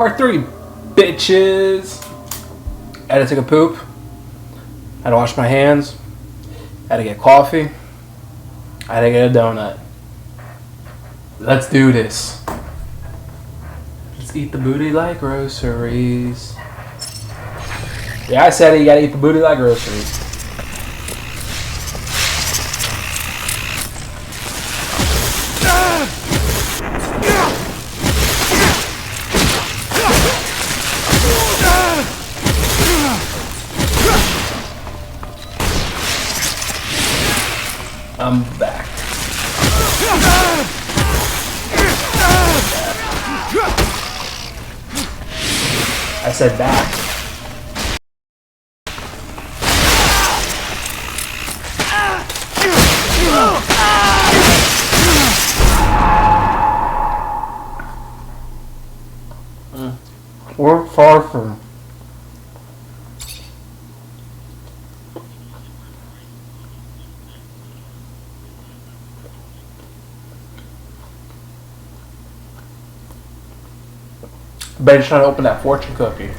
Part 3, bitches. I had to take a poop. I had to wash my hands. I had to get coffee. I had to get a donut. Let's do this. Let's eat the booty like groceries. Yeah, I said it, you gotta eat the booty like groceries. I'm back. I said back. We're far from. Betty's trying to open that fortune cookie.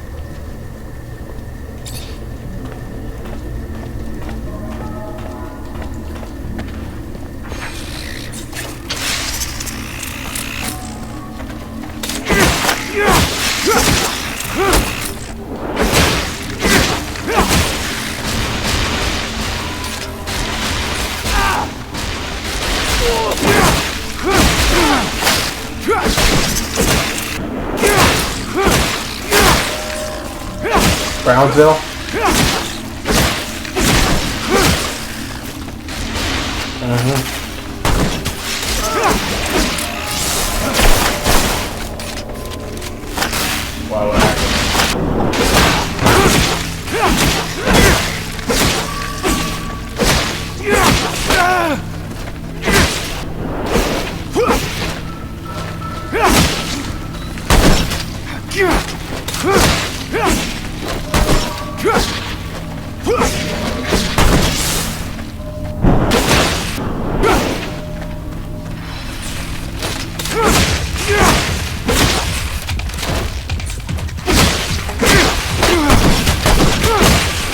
Brownsville. Wow, what happened?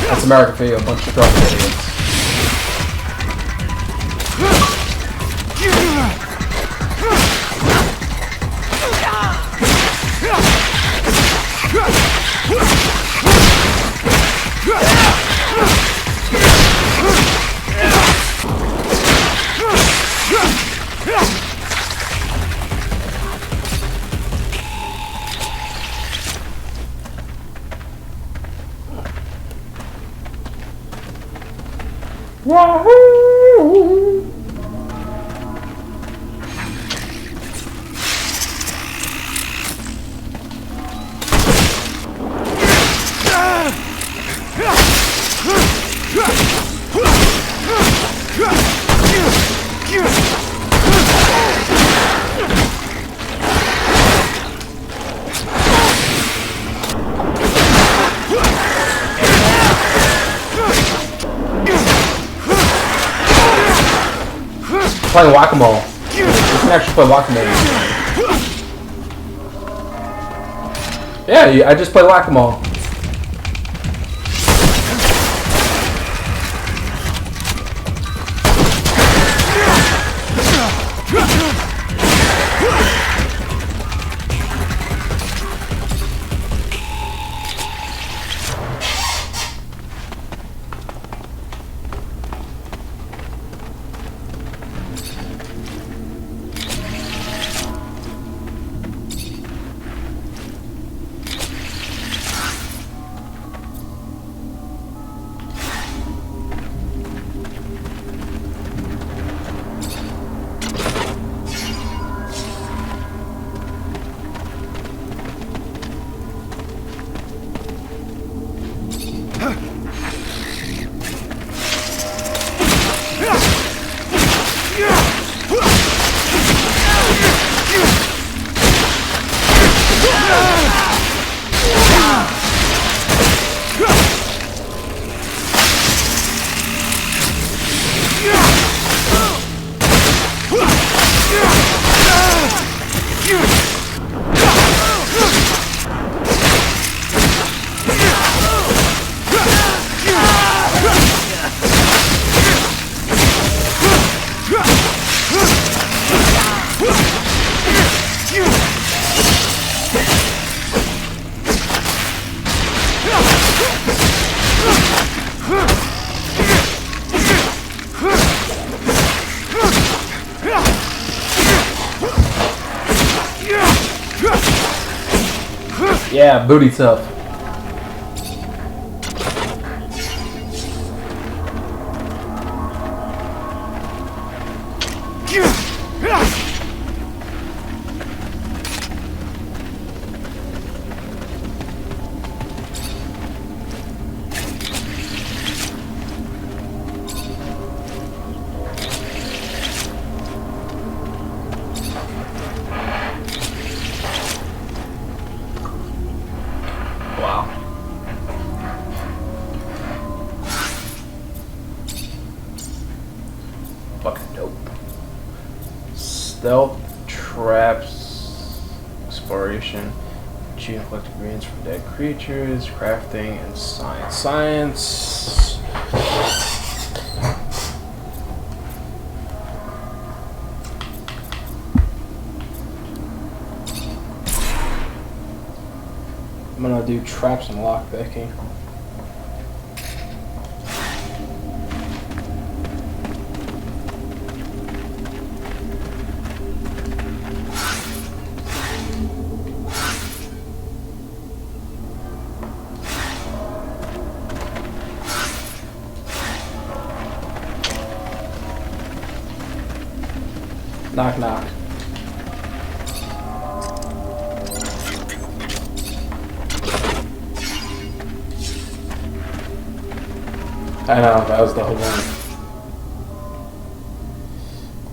That's America for you, a bunch of drunk idiots. Wahoo! Playing whack-a-mole. You can actually play whack-a-mole. Yeah, I just play whack-a-mole. Yeah, booty tough. Wow. Fucking dope. Stealth, traps, exploration, achieving collective greens for dead creatures, crafting, and science. Science. I'm gonna do traps and lockpicking. Knock knock. I know, that was the whole one.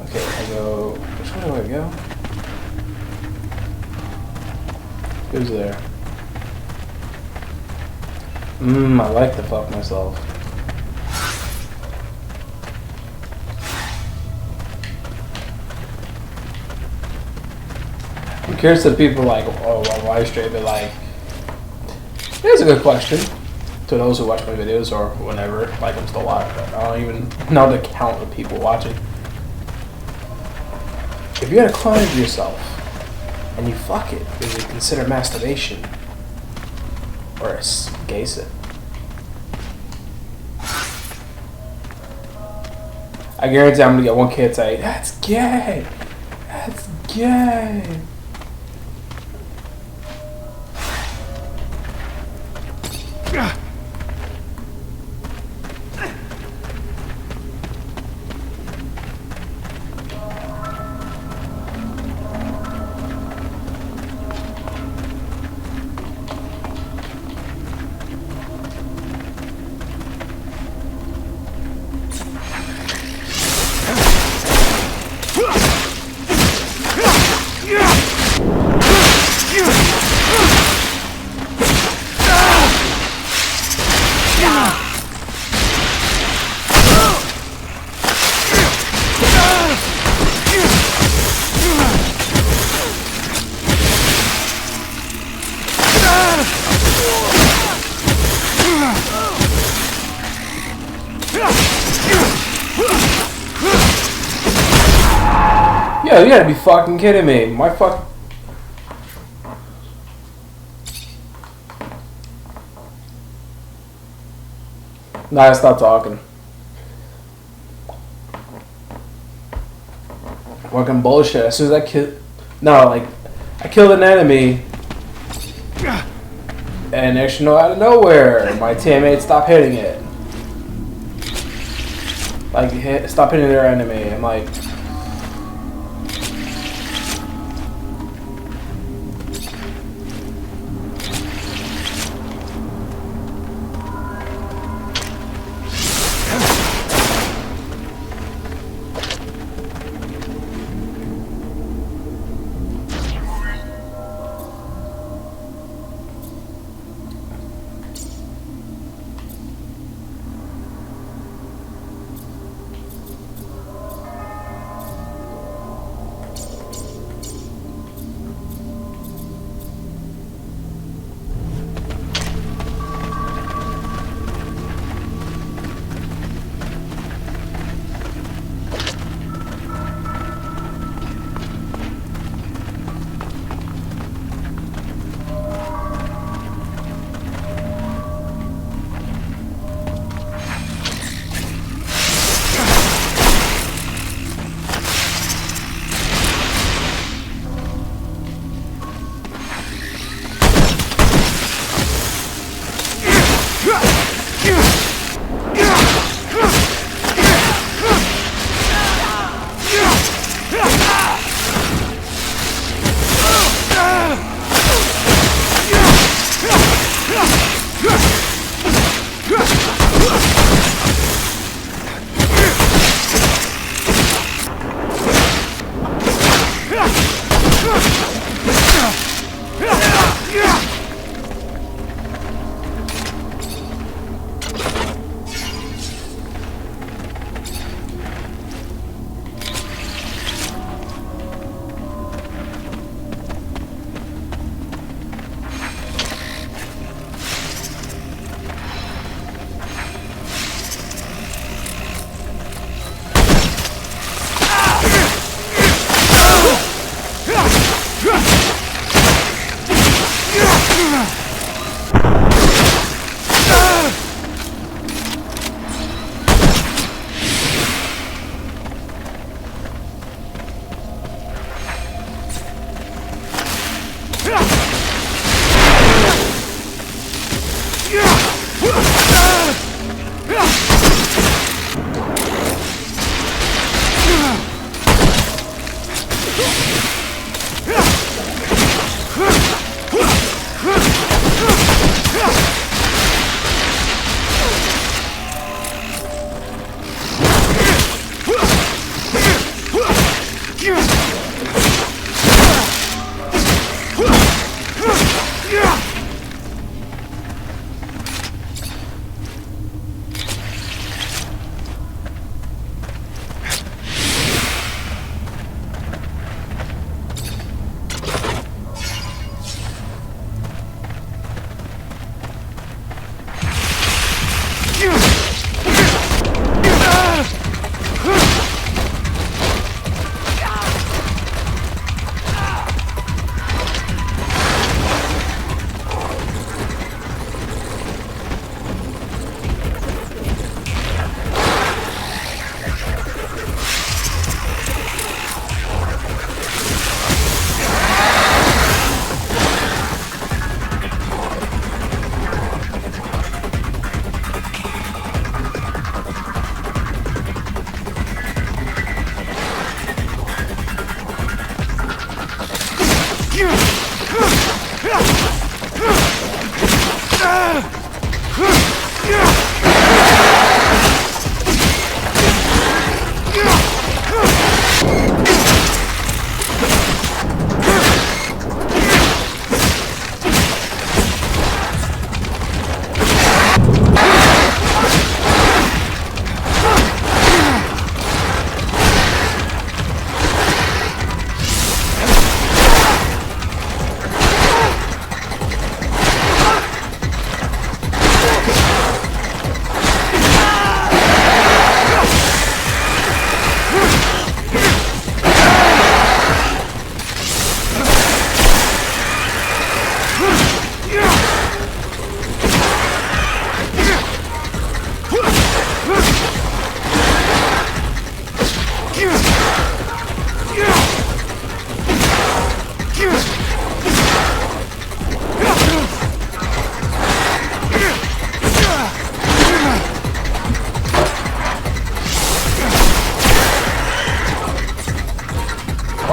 Okay, I go... Which way do I go? Who's there? I like to fuck myself. I'm curious to people like, oh, why straight, but like... Here's a good question. To those who watch my videos or whenever, like I'm still alive, but I don't even know the count of people watching. If you had a clone of yourself and you fuck it, is it considered masturbation or a gay sin? I guarantee I'm gonna get one kid say, "That's gay, that's gay." Yo, you gotta be fucking kidding me. My fuck... Nah, stop talking. Fucking bullshit. As soon as I kill... No, like... I killed an enemy. And next you know, out of nowhere, my teammates stop hitting it. Like, stop hitting their enemy. I'm like...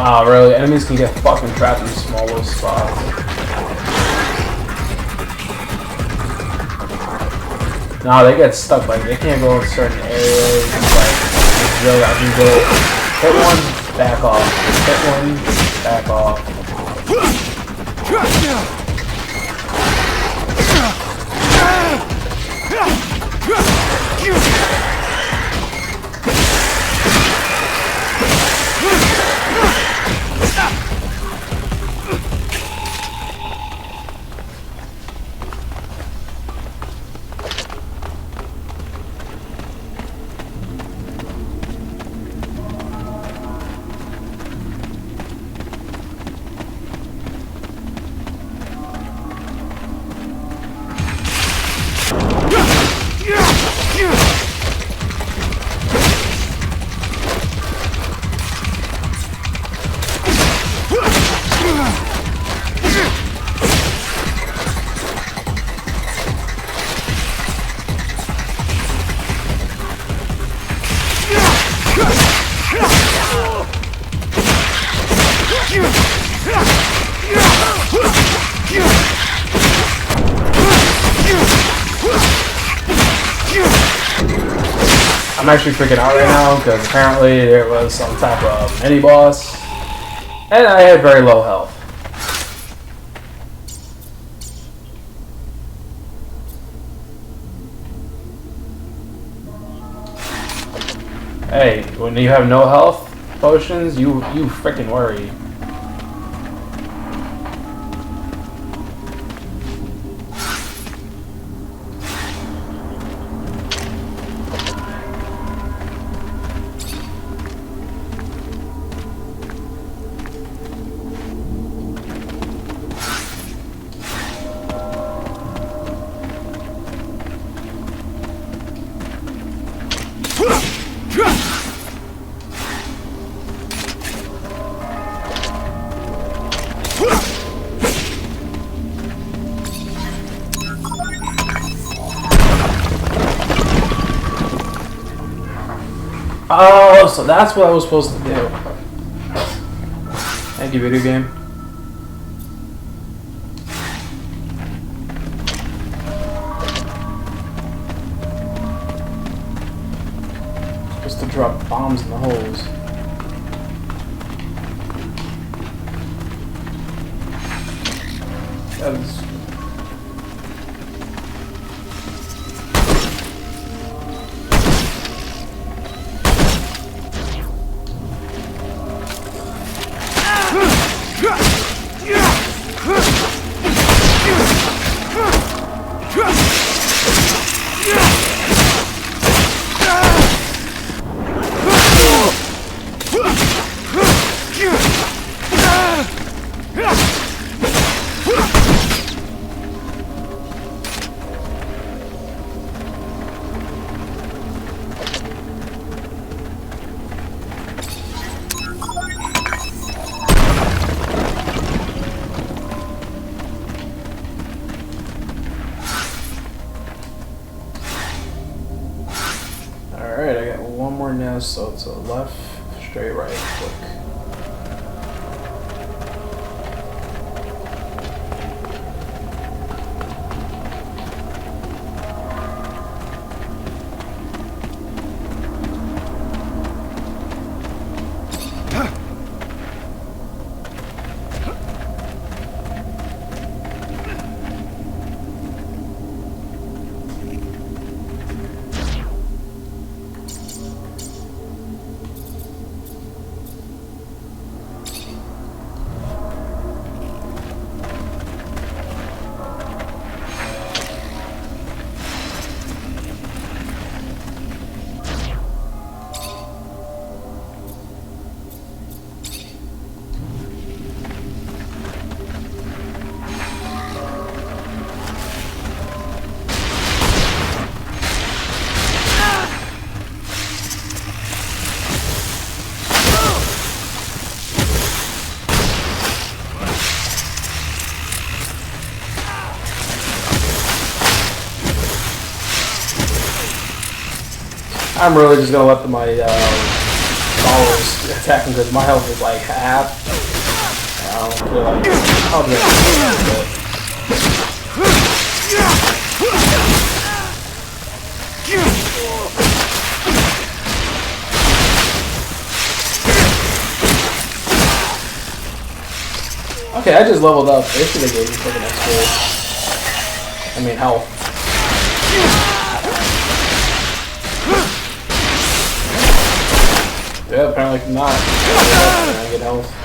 Wow, really? Enemies can get fucking trapped in small little spots. No, they get stuck. Like they can't go in certain areas. Like really, I can go hit one, back off. Hit one, back off. I'm actually freaking out right now because apparently there was some type of mini boss and I had very low health. Hey, when you have no health potions, you freaking worry. Oh, so that's what I was supposed to do. Thank you, video game. Supposed to drop bombs in the holes. That is... Alright, I got one more nest, so it's a left, straight, right, click. I'm really just gonna let my followers attack him because my health is like half. I don't feel like I'll do it. Okay, I just leveled up. They should have gave me freaking XP. I mean health. Yeah, apparently not. I get health.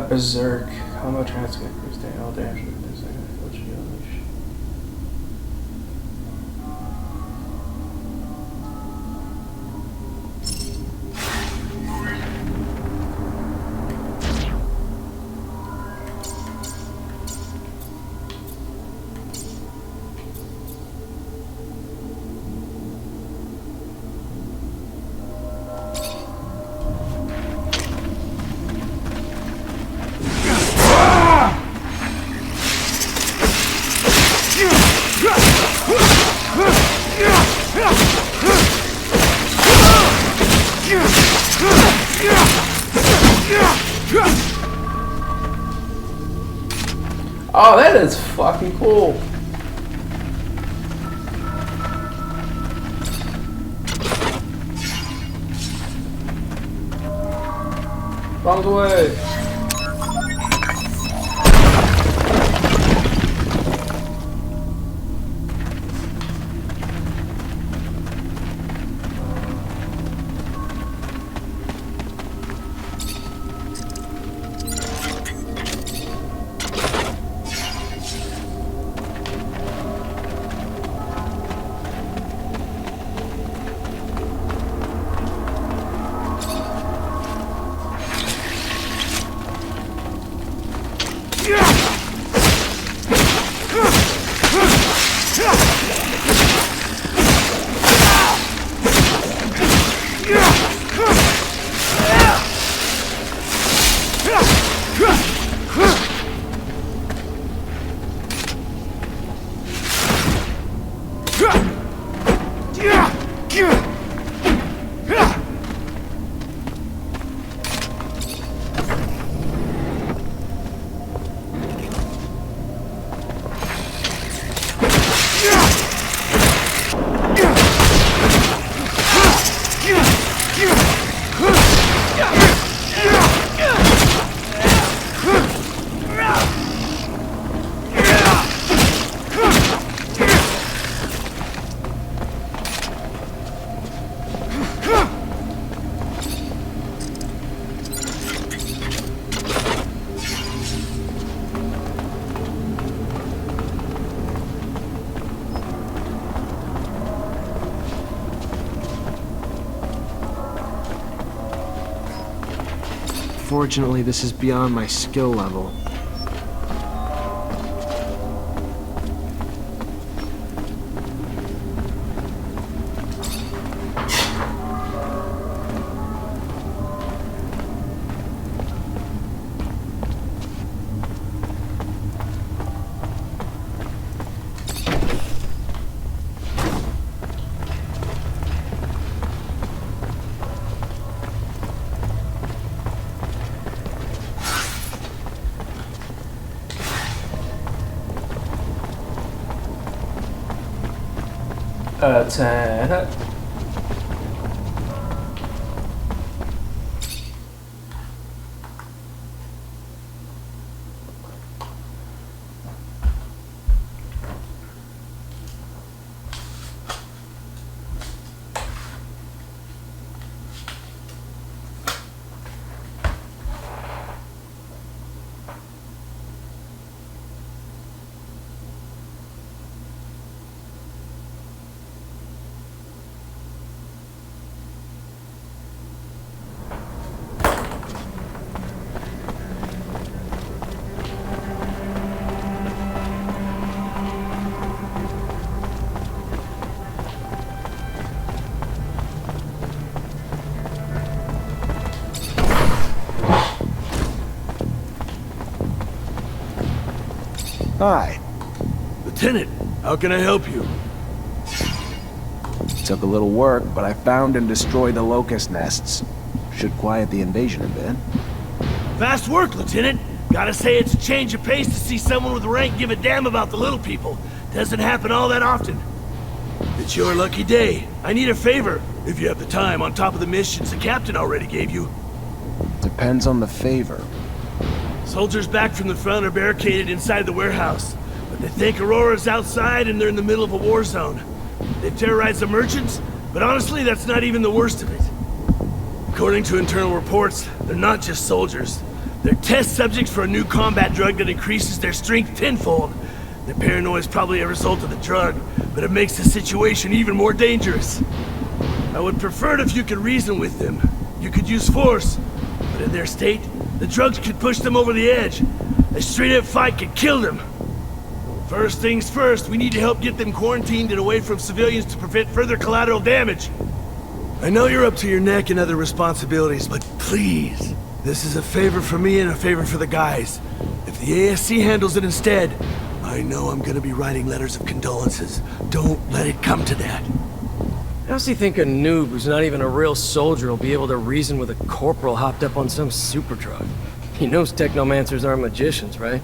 Berserk. Combo transfer increase damage. All damage from this thing. What you unleash? Oh, that is fucking cool. Bombs away. Unfortunately, this is beyond my skill level. Attack. Hi. Lieutenant, how can I help you? Took a little work, but I found and destroyed the locust nests. Should quiet the invasion a bit. Fast work, Lieutenant. Gotta say it's a change of pace to see someone with rank give a damn about the little people. Doesn't happen all that often. It's your lucky day. I need a favor, if you have the time, on top of the missions the captain already gave you. Depends on the favor. Soldiers back from the front are barricaded inside the warehouse. But they think Aurora's outside and they're in the middle of a war zone. They've terrorized the merchants, but honestly, that's not even the worst of it. According to internal reports, they're not just soldiers. They're test subjects for a new combat drug that increases their strength tenfold. Their paranoia is probably a result of the drug, but it makes the situation even more dangerous. I would prefer it if you could reason with them. You could use force, but in their state, the drugs could push them over the edge. A straight-up fight could kill them. First things first, we need to help get them quarantined and away from civilians to prevent further collateral damage. I know you're up to your neck in other responsibilities, but please, this is a favor for me and a favor for the guys. If the ASC handles it instead, I know I'm gonna be writing letters of condolences. Don't let it come to that. How's he think a noob who's not even a real soldier will be able to reason with a corporal hopped up on some super drug? He knows Technomancers aren't magicians, right?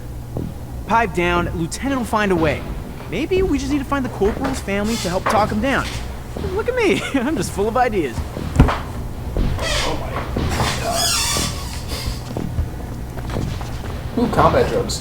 Pipe down, Lieutenant will find a way. Maybe we just need to find the corporal's family to help talk him down. Look at me, I'm just full of ideas. Oh my god. Ooh, combat drugs.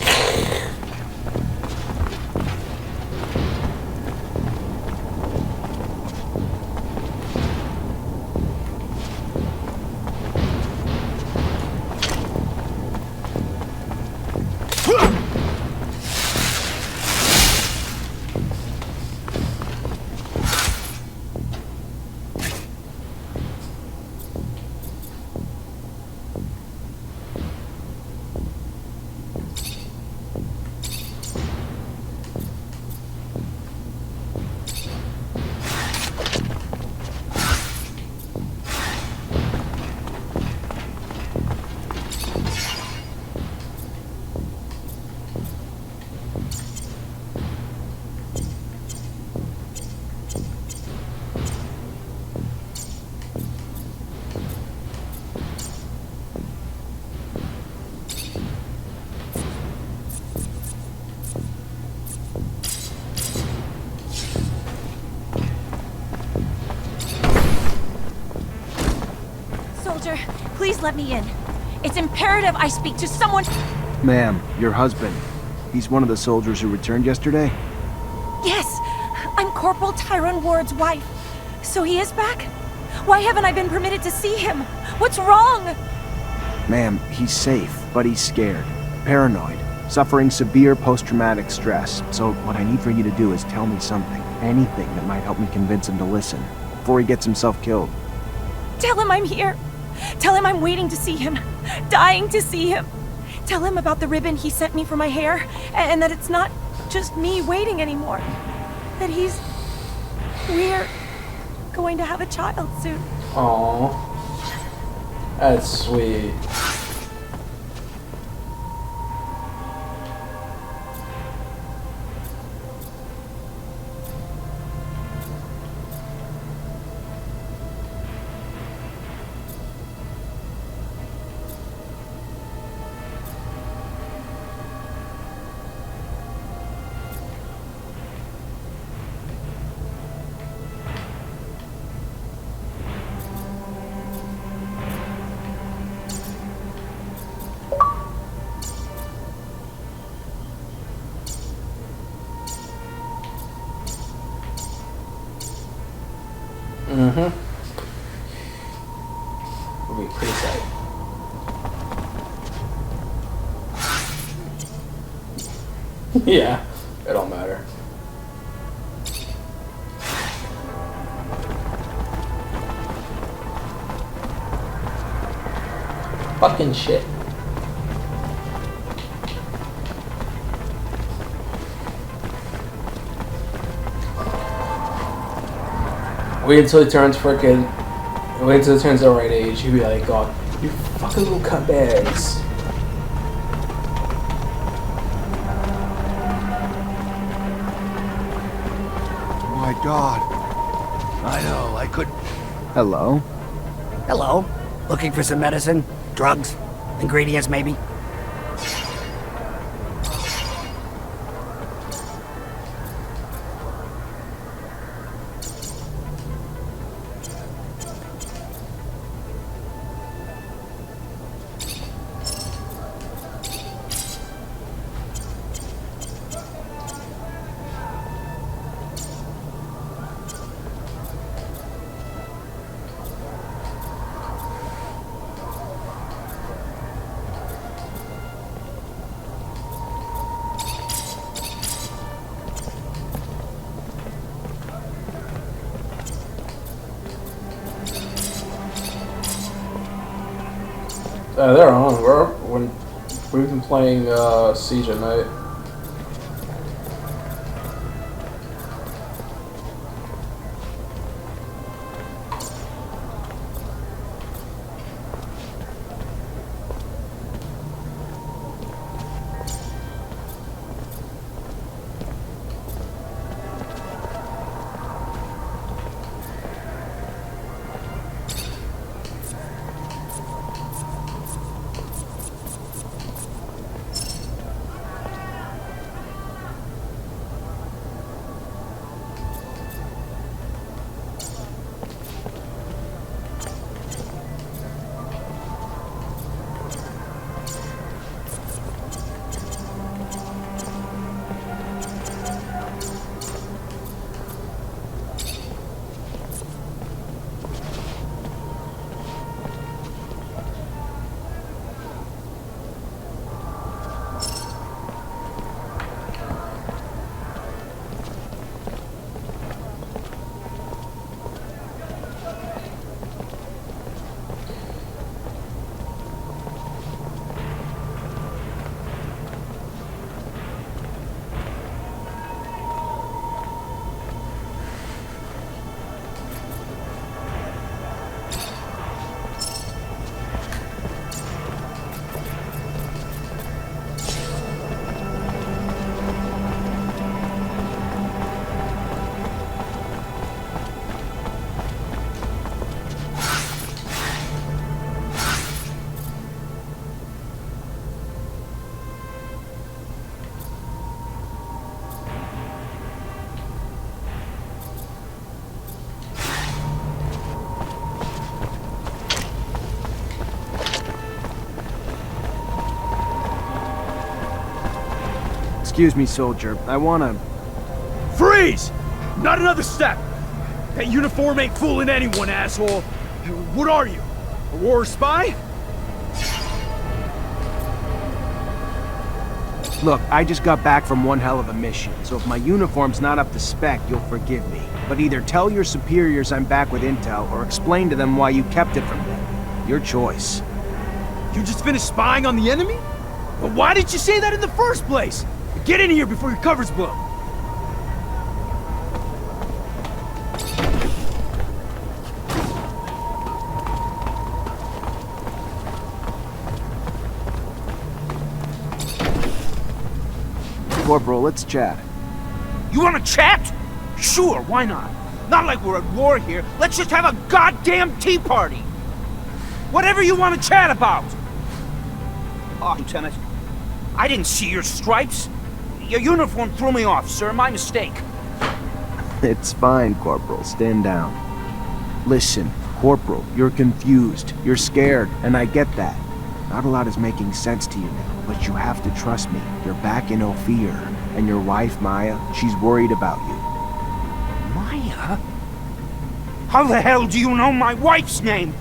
soldier. Please let me in. It's imperative I speak to someone. Ma'am, your husband. He's one of the soldiers who returned yesterday? Yes, I'm Corporal Tyrone Ward's wife. So he is back? Why haven't I been permitted to see him? What's wrong? Ma'am, he's safe, but he's scared. Paranoid. Suffering severe post-traumatic stress. So what I need for you to do is tell me something. Anything that might help me convince him to listen. Before he gets himself killed. Tell him I'm here. Tell him I'm waiting to see him. Dying to see him. Tell him about the ribbon he sent me for my hair. And that it's not just me waiting anymore. That we're going to have a child soon. Aww. That's sweet. Mm-hmm. It'll be pretty tight. Yeah, it don't matter. Fucking shit. Wait until he turns frickin'. Wait until he turns the right age. He'd be like, God, you fucking little cutbags. My God. I know, I could... Hello? Hello? Looking for some medicine? Drugs? Ingredients, maybe? They're on. We've been playing Siege at night. Excuse me, soldier. I wanna... Freeze! Not another step! That uniform ain't fooling anyone, asshole! What are you? A war spy? Look, I just got back from one hell of a mission, so if my uniform's not up to spec, you'll forgive me. But either tell your superiors I'm back with intel, or explain to them why you kept it from them. Your choice. You just finished spying on the enemy? Well, why didn't you say that in the first place? Get in here before your cover's blown. Corporal, let's chat. You wanna chat? Sure, why not? Not like we're at war here. Let's just have a goddamn tea party. Whatever you want to chat about. Oh, Lieutenant, I didn't see your stripes. Your uniform threw me off, sir. My mistake. It's fine, Corporal. Stand down. Listen, Corporal, you're confused. You're scared, and I get that. Not a lot is making sense to you now, but you have to trust me. You're back in Ophir, and your wife, Maya, she's worried about you. Maya? How the hell do you know my wife's name?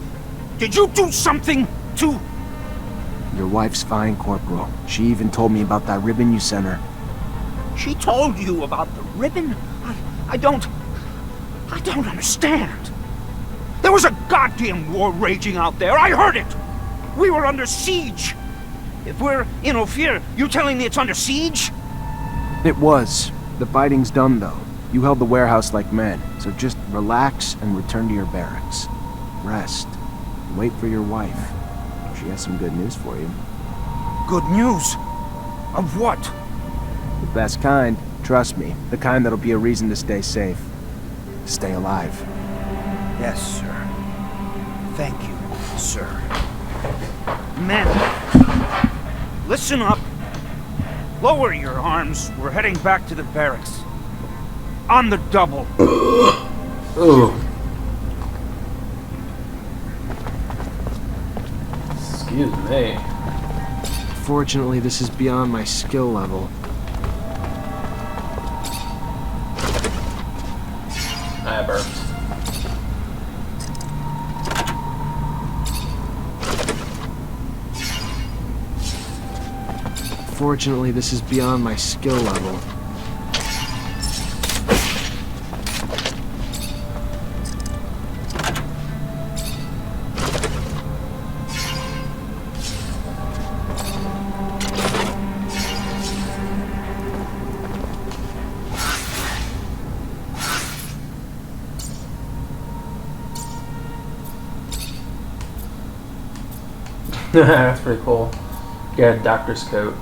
Did you do something to... Your wife's fine, Corporal. She even told me about that ribbon you sent her. She told you about the ribbon? I don't understand. There was a goddamn war raging out there. I heard it. We were under siege. If we're in Ophir, you telling me it's under siege? It was. The fighting's done, though. You held the warehouse like men, so just relax and return to your barracks. Rest. Wait for your wife. She has some good news for you. Good news? Of what? The best kind. Trust me. The kind that'll be a reason to stay safe. Stay alive. Yes, sir. Thank you, sir. Men, listen up. Lower your arms. We're heading back to the barracks. On the double. Ooh. Excuse me. Fortunately, this is beyond my skill level. I burped. Fortunately, this is beyond my skill level. That's pretty cool. Got a doctor's coat.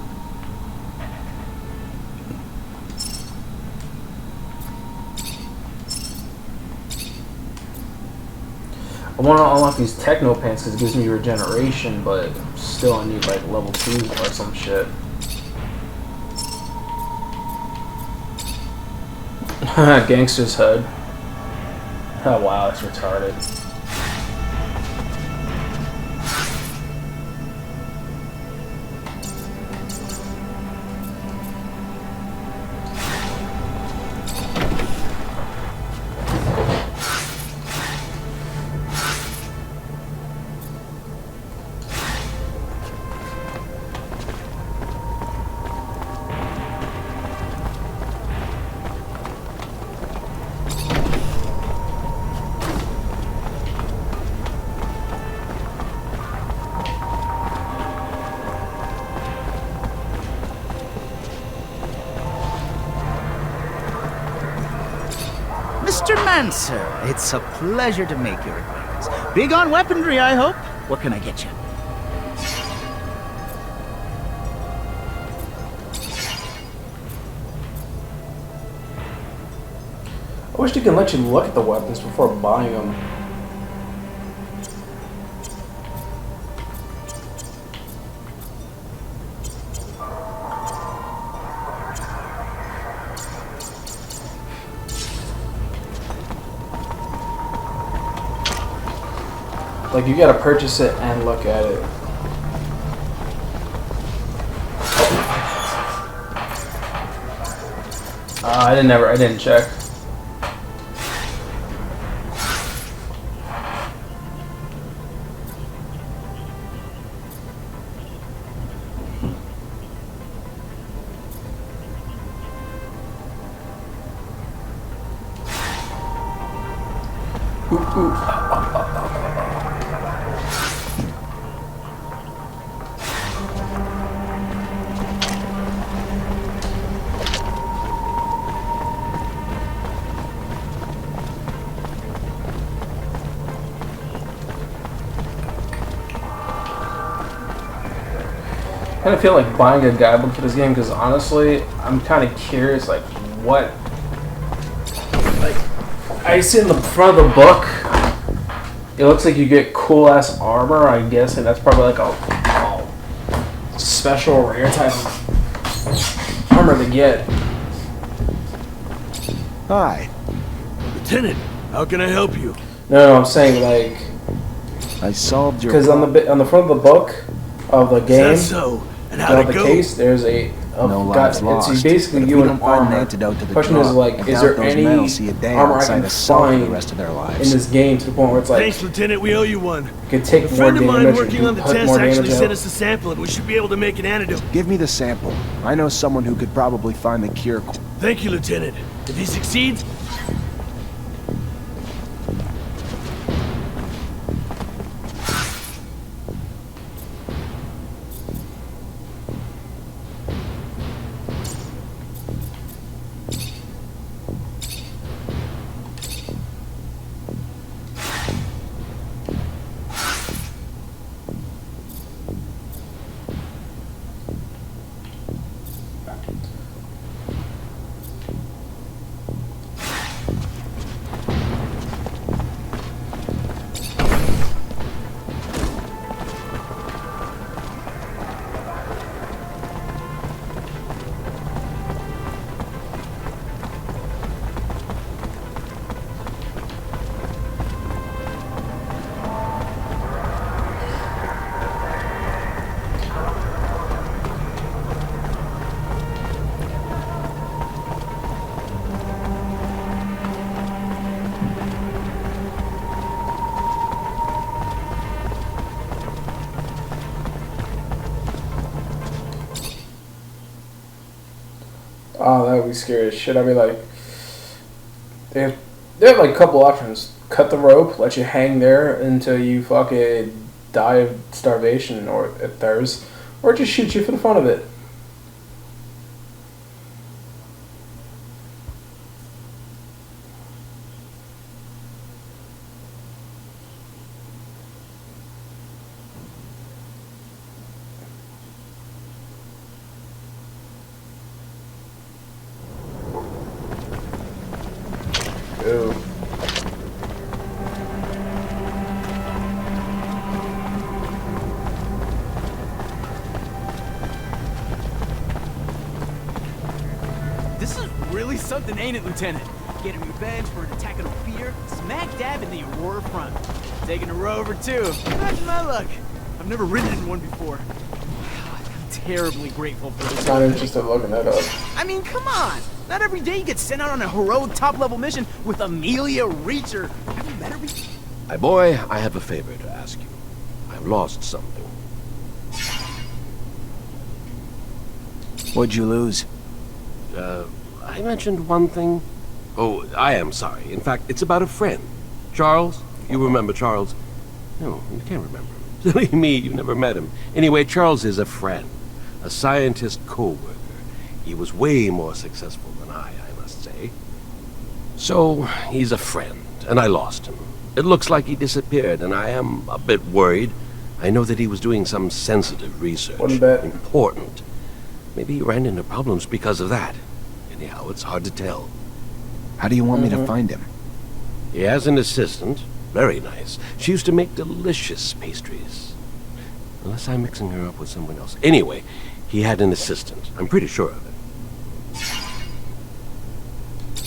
I want to unlock these techno pants because it gives me regeneration, but still I need like level 2 or some shit. Gangster's hood. Oh wow, that's retarded. Mr. Mancer, it's a pleasure to make your acquaintance. Big on weaponry, I hope. What can I get you? I wish they could let you look at the weapons before buying them. Like, you gotta purchase it and look at it. I didn't check. I kind of feel like buying a guidebook for this game because honestly, I'm kind of curious, like what. Like, I see in the front of the book, it looks like you get cool ass armor. I'm guessing that's probably like a special rare type of armor to get. Hi. Lieutenant, how can I help you? No, I'm saying like I solved your. because on the front of the book of the game. Is that so? And how'd Of it the go? case, there's a No lives lost. It's basically But if you we and don't find an armor. antidote to the Question is drug, like, I is doubt there those any men will see a day armor I outside can a cell for the find rest of their in lives. this game to the point where it's like Thanks, Lieutenant. We owe you one. you can take A more friend of mine damage working and on the put test more actually damage sent out. us a sample, and we should be able to make an antidote. Give me the sample. I know someone who could probably find the cure. Thank you, Lieutenant. If he succeeds, Oh, that would be scary as shit. I'd be like, they have like a couple options. Cut the rope, let you hang there until you fucking die of starvation or thirst, or just shoot you for the fun of it. Ooh. This is really something, ain't it, Lieutenant? Getting revenge for an attack on Ophir, smack dab in the Aurora front. Taking a rover, too. Imagine my luck. I've never ridden in one before. I'm terribly grateful for this. Not interested in looking that up. I mean, come on! Not every day you get sent out on a heroic top-level mission with Amelia Reacher. Have you met her before? My boy, I have a favor to ask you. I've lost something. What'd you lose? I mentioned one thing. Oh, I am sorry. In fact, it's about a friend. Charles? You remember Charles? No, you can't remember him. Silly me, you never met him. Anyway, Charles is a friend. A scientist co-worker. He was way more successful than I must say. So, he's a friend, and I lost him. It looks like he disappeared, and I am a bit worried. I know that he was doing some sensitive research. Wouldn't bet. Important. Maybe he ran into problems because of that. Anyhow, it's hard to tell. How do you want me to find him? He has an assistant. Very nice. She used to make delicious pastries. Unless I'm mixing her up with someone else. Anyway, he had an assistant. I'm pretty sure of it.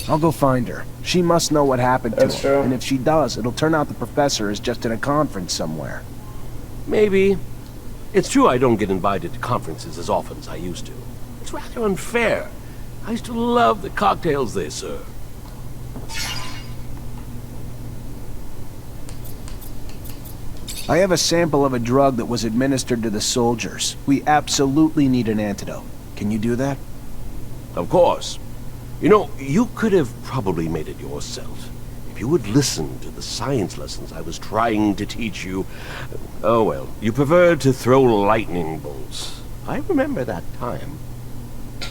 I'll go find her. She must know what happened to That's him. true. And if she does, it'll turn out the professor is just at a conference somewhere. Maybe. It's true I don't get invited to conferences as often as I used to. It's rather unfair. I used to love the cocktails they serve. I have a sample of a drug that was administered to the soldiers. We absolutely need an antidote. Can you do that? Of course. You know, you could have probably made it yourself. If you would listen to the science lessons I was trying to teach you. Oh well, you preferred to throw lightning bolts. I remember that time.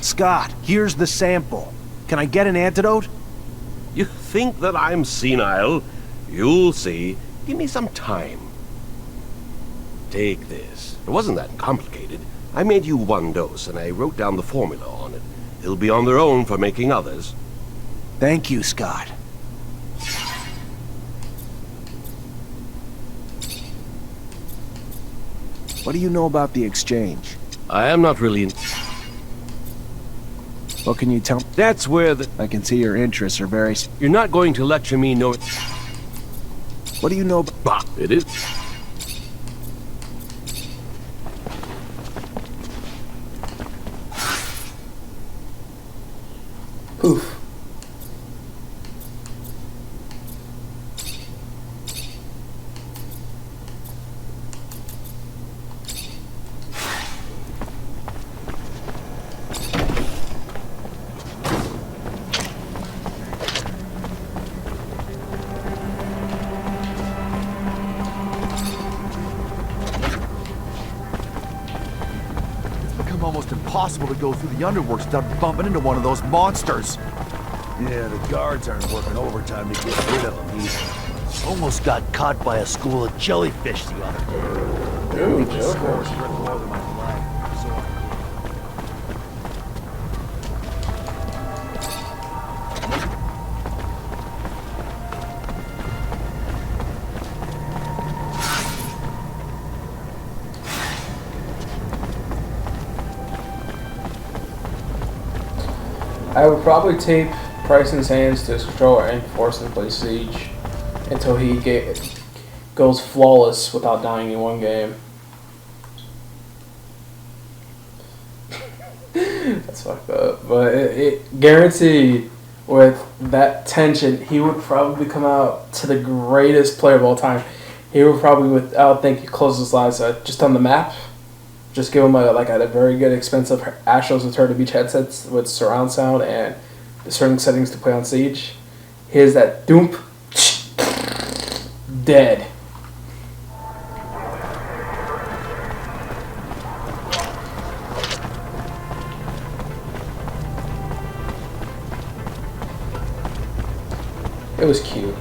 Scott, here's the sample. Can I get an antidote? You think that I'm senile? You'll see. Give me some time. Take this. It wasn't that complicated. I made you one dose, and I wrote down the formula on it. They'll be on their own for making others. Thank you, Scott. What do you know about the exchange? I am not really... What can you tell me? That's where the... I can see your interests are very... You're not going to lecture me, no... What do you know about... Bah, it is... Poof. Almost impossible to go through the underworks without bumping into one of those monsters. Yeah, the guards aren't working overtime to get rid of them either. Almost got caught by a school of jellyfish the other day. Ooh, Scores for more than my life. So I would probably tape Pryson's hands to his controller and force him to play Siege until he goes flawless without dying in one game. That's fucked up. But it guaranteed with that tension, he would probably come out to the greatest player of all time. He would probably, without thinking, close his eyes just on the map. Just give him a very good, expensive Astros and Turtle Beach headsets with surround sound and certain settings to play on Siege. Here's that doomp. Dead. It was cute.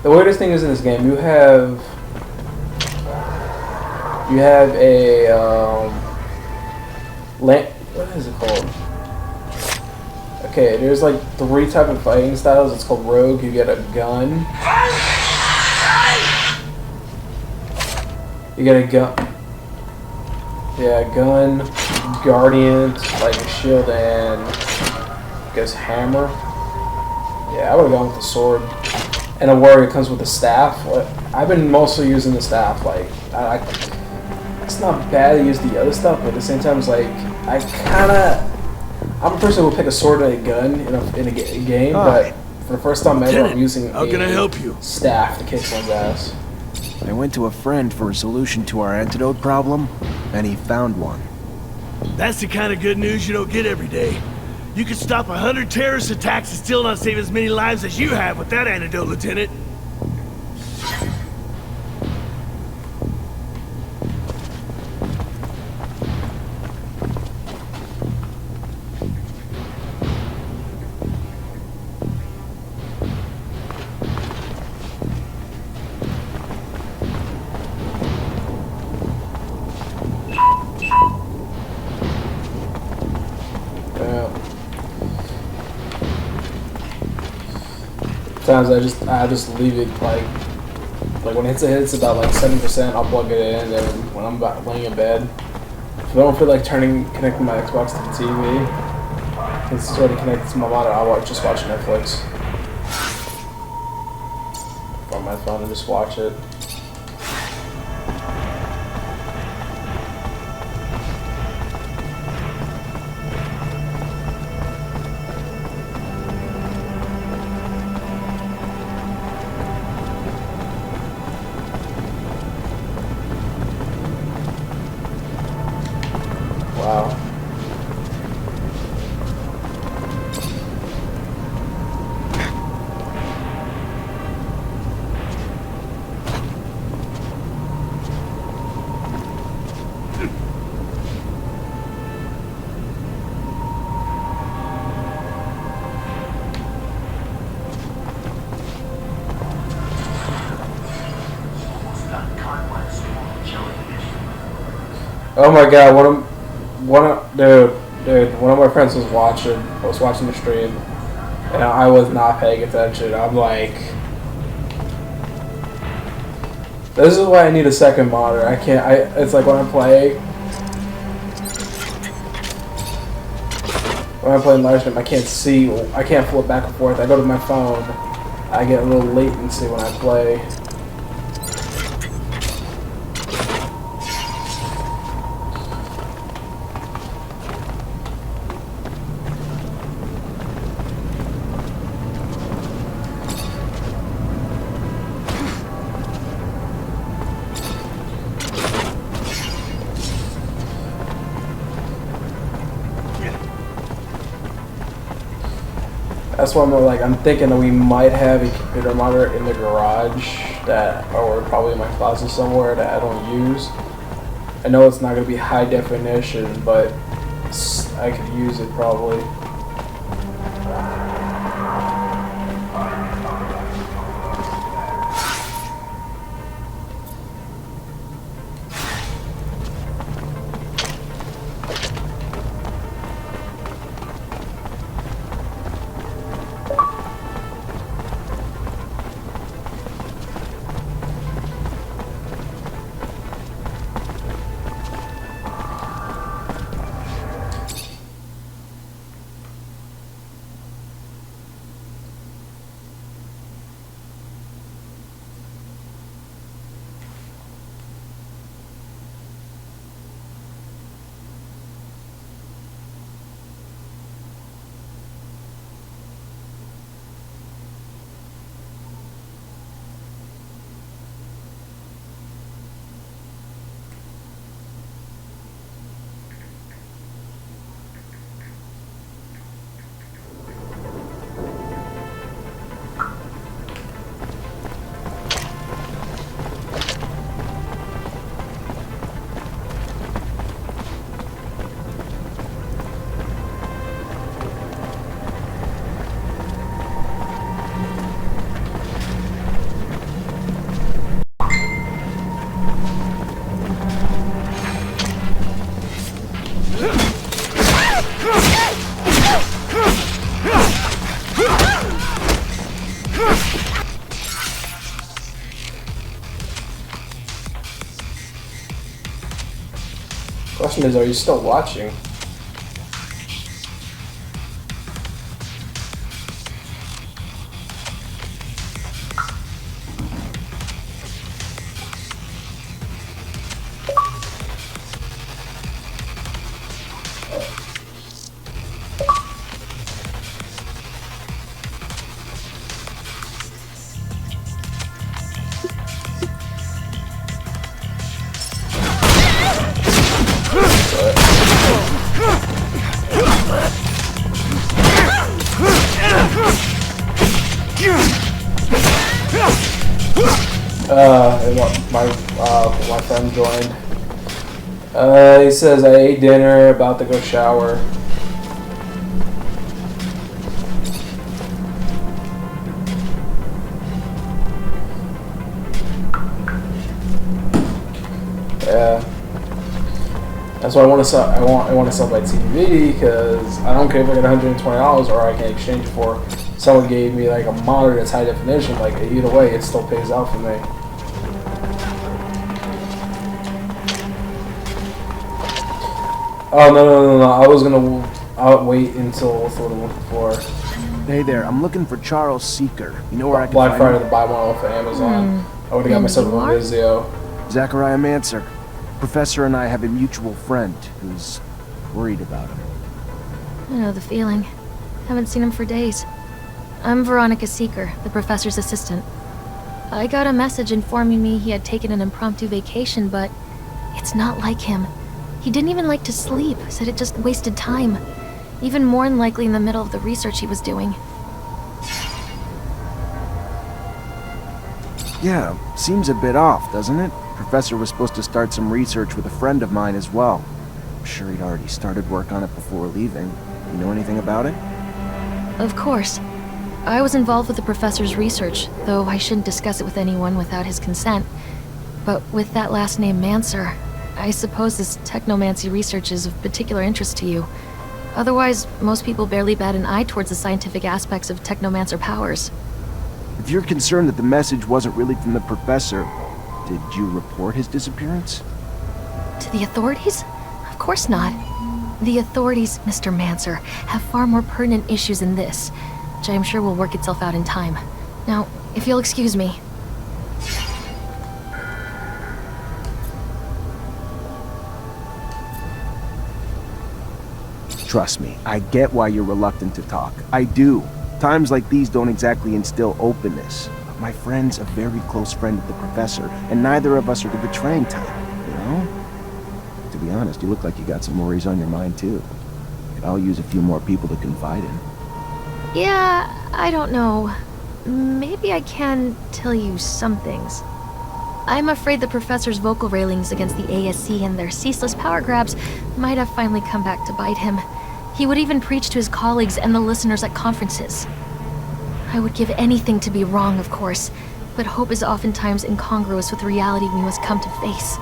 The weirdest thing is in this game, you have a what is it called? Okay, there's like 3 types of fighting styles. It's called Rogue. You get a gun. You get a gun. Yeah, gun, Guardian, like a shield, and I guess hammer. Yeah, I would have gone with the sword. And a warrior comes with a staff. I've been mostly using the staff. Like, it's not bad to use the other stuff, but at the same time, it's like I'm a person who will pick a sword and a gun in a game, but for the first time ever, I'm using a staff to kick someone's ass. I went to a friend for a solution to our antidote problem, and he found one. That's the kind of good news you don't get every day. You could stop 100 terrorist attacks and still not save as many lives as you have with that antidote, Lieutenant. times I just leave it like when it hits about like 70%, I'll plug it in, and when I'm about laying in bed, if I don't feel like connecting my Xbox to the TV, it's already connected to my monitor, I'll just watch Netflix on my phone and just watch it. Wow. Oh my god, one of my friends was watching the stream, and I was not paying attention. I'm like, this is why I need a second monitor. It's like when I'm playing Livestream, I can't flip back and forth. I go to my phone, I get a little latency when I play. That's why I'm thinking that we might have a computer monitor in the garage or probably in my closet somewhere that I don't use. I know it's not going to be high definition, but I could use it probably. Question is, are you still watching? My friend joined. He says, I ate dinner, about to go shower. Yeah. That's why I want to sell. I want to sell my TV because I don't care if I get $120 or I can exchange it for someone gave me like a monitor that's high definition, like either way, it still pays out for me. Oh no! I was gonna wait until that's what I'm looking for. Hey there, I'm looking for Charles Seeker. You know where I can Black find Friday him? to buy one off of Amazon. I would have got myself a Vizio. Zachariah Mancer. Professor and I have a mutual friend who's worried about him. I know the feeling. Haven't seen him for days. I'm Veronica Seeker, the professor's assistant. I got a message informing me he had taken an impromptu vacation, but it's not like him. He didn't even like to sleep, said it just wasted time. Even more than likely in the middle of the research he was doing. Yeah, seems a bit off, doesn't it? Professor was supposed to start some research with a friend of mine as well. I'm sure he'd already started work on it before leaving. You know anything about it? Of course. I was involved with the professor's research, though I shouldn't discuss it with anyone without his consent. But with that last name, Mancer, I suppose this technomancy research is of particular interest to you. Otherwise, most people barely bat an eye towards the scientific aspects of Technomancer powers. If you're concerned that the message wasn't really from the professor, did you report his disappearance? To the authorities? Of course not. The authorities, Mr. Mancer, have far more pertinent issues than this, which I am sure will work itself out in time. Now, if you'll excuse me. Trust me, I get why you're reluctant to talk. I do. Times like these don't exactly instill openness. But my friend's a very close friend of the professor, and neither of us are to betraying time, you know? To be honest, you look like you got some worries on your mind too. Could all use a few more people to confide in. Yeah, I don't know. Maybe I can tell you some things. I'm afraid the professor's vocal railings against the ASC and their ceaseless power grabs might have finally come back to bite him. He would even preach to his colleagues and the listeners at conferences. I would give anything to be wrong, of course, but hope is oftentimes incongruous with reality we must come to face.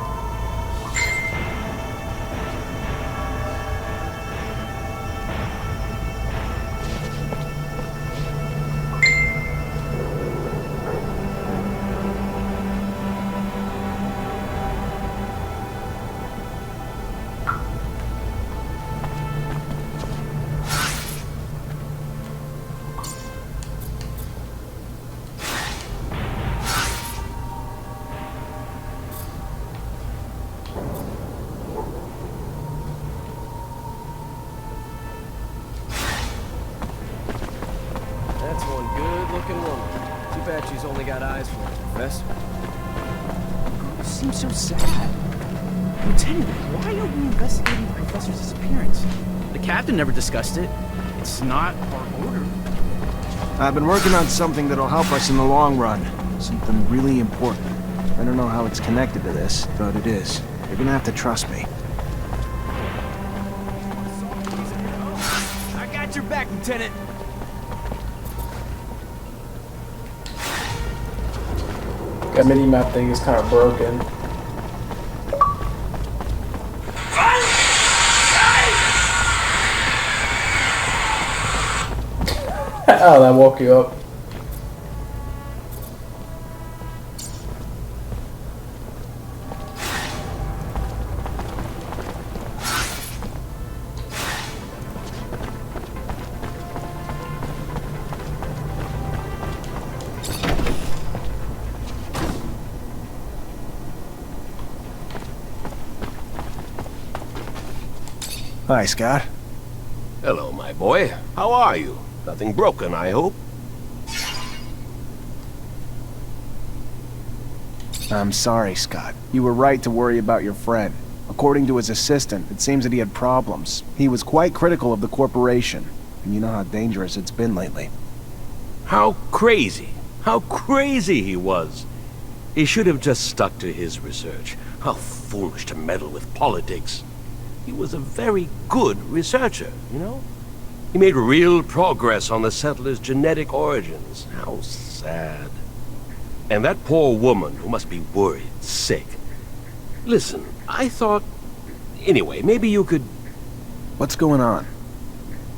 That's one good-looking woman. Too bad she's only got eyes for a professor. You seem so sad. Lieutenant, why are we investigating the professor's disappearance? The captain never discussed it. It's not our order. I've been working on something that'll help us in the long run. Something really important. I don't know how it's connected to this, but it is. You're gonna have to trust me. I got your back, Lieutenant. That mini-map thing is kind of broken. Oh, that woke you up. Hi, Scott. Hello, my boy. How are you? Nothing broken, I hope? I'm sorry, Scott. You were right to worry about your friend. According to his assistant, it seems that he had problems. He was quite critical of the corporation. And you know how dangerous it's been lately. How crazy he was. He should have just stuck to his research. How foolish to meddle with politics. He was a very good researcher, you know? He made real progress on the settlers' genetic origins. How sad. And that poor woman who must be worried, sick. Listen, I thought... Anyway, maybe you could... What's going on?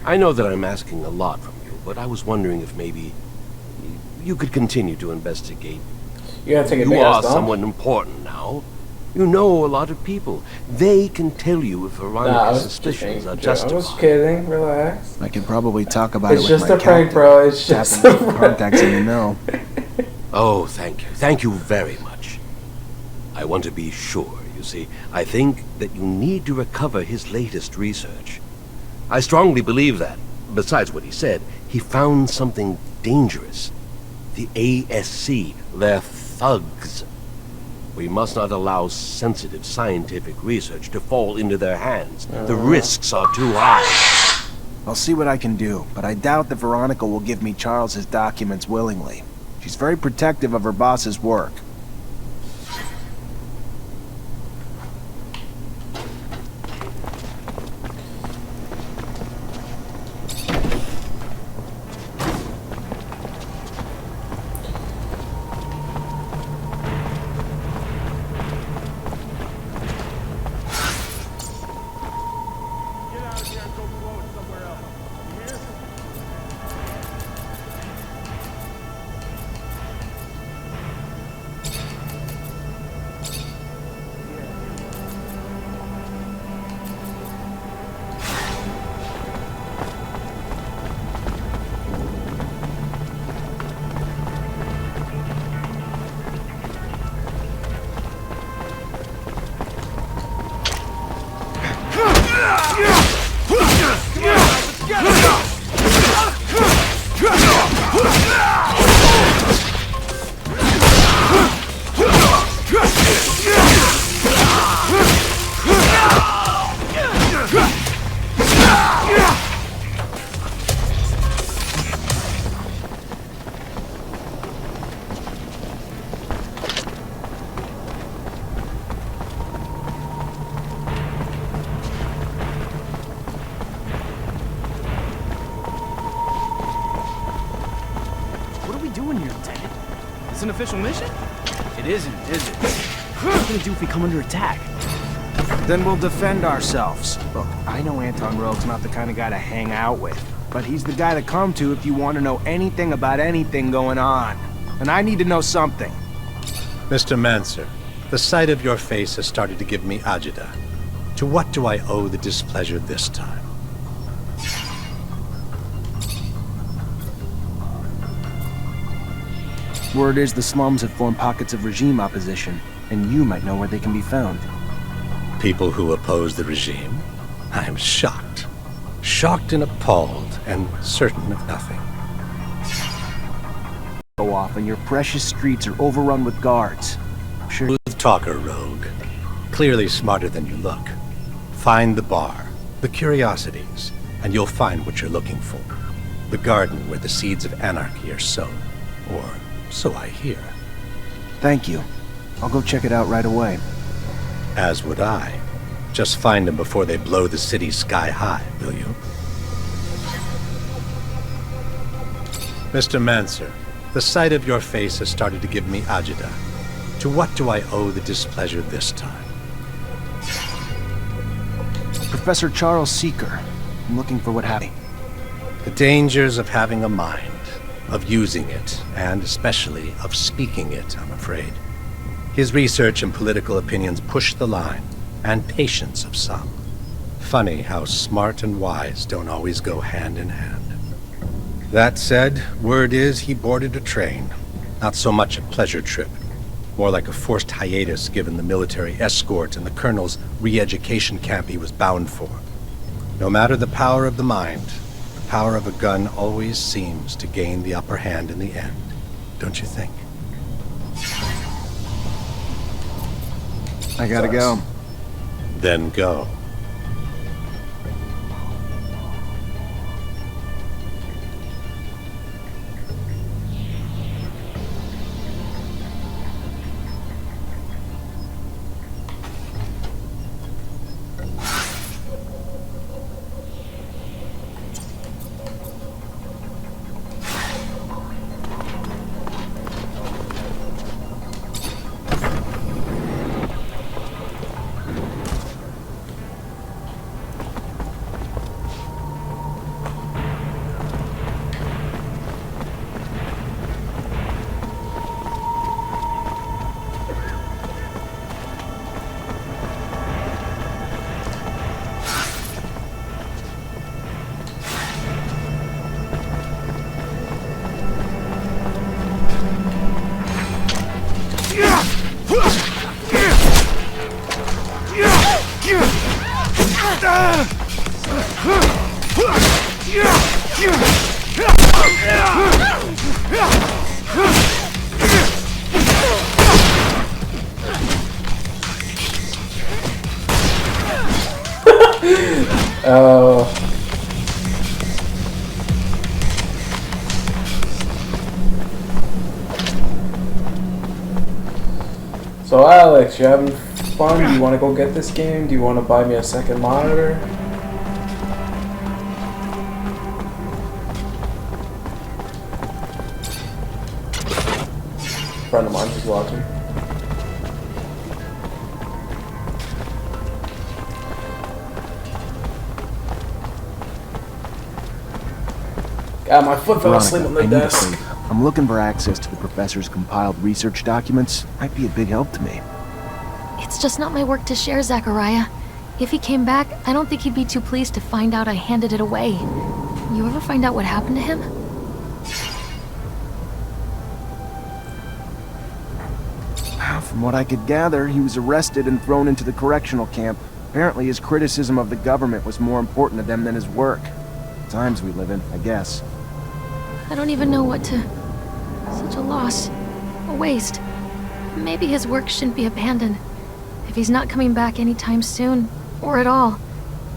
I know that I'm asking a lot from you, but I was wondering if maybe you could continue to investigate. You gotta take a You big are ass dump? someone important now. You know a lot of people. They can tell you if Veronica's suspicions are I justified. was kidding. Relax. I could probably talk about It's it with just my a prank, captain. bro. It's just Tapping a some prank. contacts in the know. Oh, thank you. Thank you very much. I want to be sure, you see. I think that you need to recover his latest research. I strongly believe that, besides what he said, he found something dangerous. The ASC, they're thugs. We must not allow sensitive scientific research to fall into their hands. The risks are too high. I'll see what I can do, but I doubt that Veronica will give me Charles's documents willingly. She's very protective of her boss's work. What are we doing here, Lieutenant? Is this an official mission? It isn't, is it? What are we gonna do if we come under attack? Then we'll defend ourselves. Look, I know Anton Rogue's not the kind of guy to hang out with, but he's the guy to come to if you want to know anything about anything going on. And I need to know something. Mr. Mancer, the sight of your face has started to give me agita. To what do I owe the displeasure this time? Word is the slums have formed pockets of regime opposition, and you might know where they can be found. People who oppose the regime? I am shocked. Shocked and appalled, and certain of nothing. Go off, and your precious streets are overrun with guards. Sure. Smooth talker, Rogue. Clearly smarter than you look. Find the bar, the curiosities, and you'll find what you're looking for. The garden where the seeds of anarchy are sown. Or so I hear. Thank you. I'll go check it out right away. As would I. Just find them before they blow the city sky high, will you? Mr. Mancer, the sight of your face has started to give me agita. To what do I owe the displeasure this time? Professor Charles Seeker. I'm looking for what happened. The dangers of having a mind, of using it, and especially of speaking it, I'm afraid. His research and political opinions push the line, and patience of some. Funny how smart and wise don't always go hand in hand. That said, word is he boarded a train. Not so much a pleasure trip, more like a forced hiatus given the military escort and the colonel's re-education camp he was bound for. No matter the power of the mind, the power of a gun always seems to gain the upper hand in the end, don't you think? I gotta go. Then go. Oh. So Alex, you having fun? Do you want to go get this game? Do you want to buy me a second monitor? A friend of mine is watching. God, my foot fell asleep on the desk. I'm looking for access to the professor's compiled research documents. Might be a big help to me. It's just not my work to share, Zachariah. If he came back, I don't think he'd be too pleased to find out I handed it away. You ever find out what happened to him? From what I could gather, he was arrested and thrown into the correctional camp. Apparently his criticism of the government was more important to them than his work. Times we live in, I guess. I don't even know what to... Such a loss. A waste. Maybe his work shouldn't be abandoned. If he's not coming back anytime soon, or at all,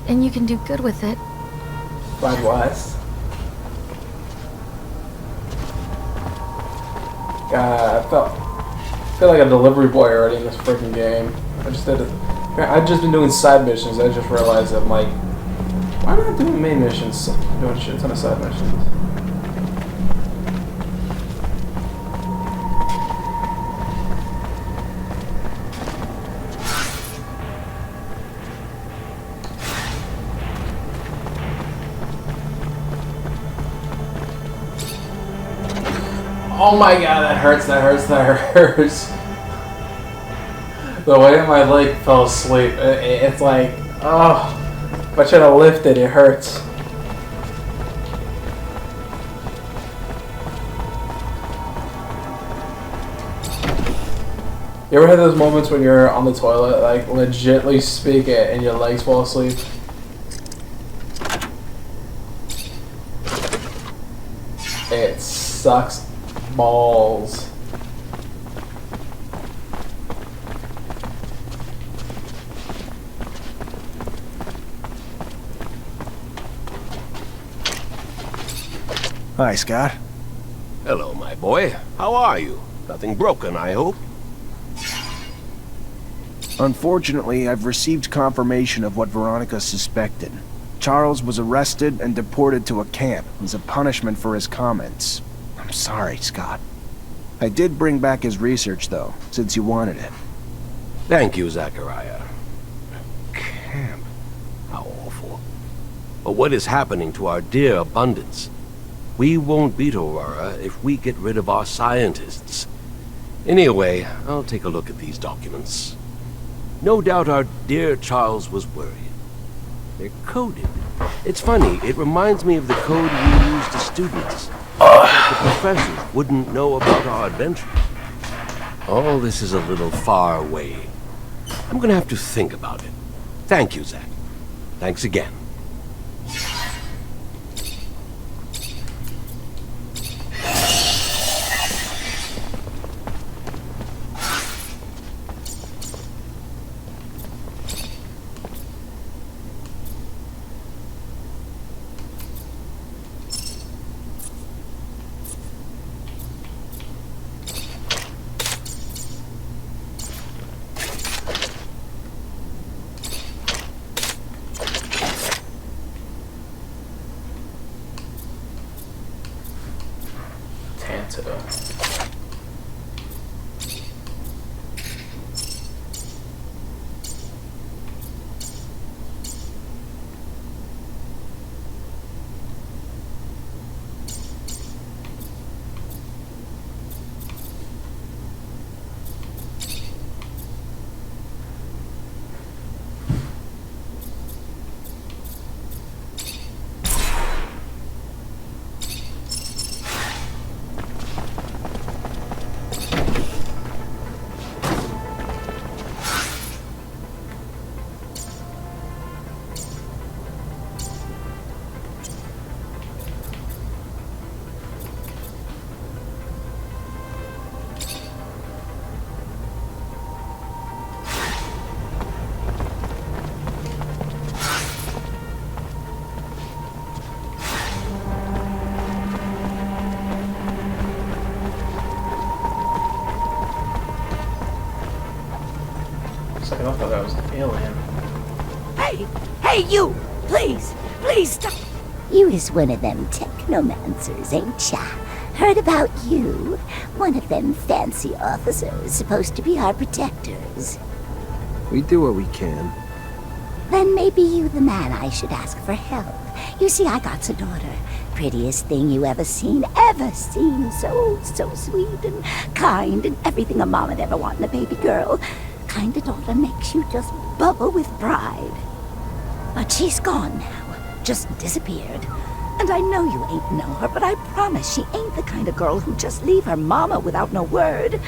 and you can do good with it. Likewise. God, I feel like a delivery boy already in this freaking game. I've just been doing side missions. I just realized that I'm like, why am I not doing main missions? I'm doing a shit ton of side missions. Oh my god, that hurts, that hurts, that hurts. The way my leg fell asleep, it's like, oh, if I try to lift it, it hurts. You ever had those moments when you're on the toilet, like legitly speak it, and your legs fall asleep? It sucks balls. Hi, Scott. Hello, my boy. How are you? Nothing broken, I hope? Unfortunately, I've received confirmation of what Veronica suspected. Charles was arrested and deported to a camp as a punishment for his comments. I'm sorry, Scott. I did bring back his research, though, since you wanted it. Thank you, Zachariah. Camp? How awful. But what is happening to our dear abundance? We won't beat Aurora if we get rid of our scientists. Anyway, I'll take a look at these documents. No doubt our dear Charles was worried. They're coded. It's funny, it reminds me of the code we used as students. But the professors wouldn't know about our adventure. All this is a little far away. I'm gonna have to think about it. Thank you, Zach. Thanks again. Looks like I thought that was an alien. Hey! Hey, you! Please! Please stop! You is one of them Technomancers, ain't ya? Heard about you? One of them fancy officers supposed to be our protectors. We do what we can. Then maybe you the man I should ask for help. You see, I got a daughter. Prettiest thing you ever seen. So sweet and kind and everything a mom would ever want in a baby girl. Kind of daughter makes you just bubble with pride. But she's gone now. Just disappeared. And I know you ain't know her, but I promise she ain't the kind of girl who just leave her mama without no word.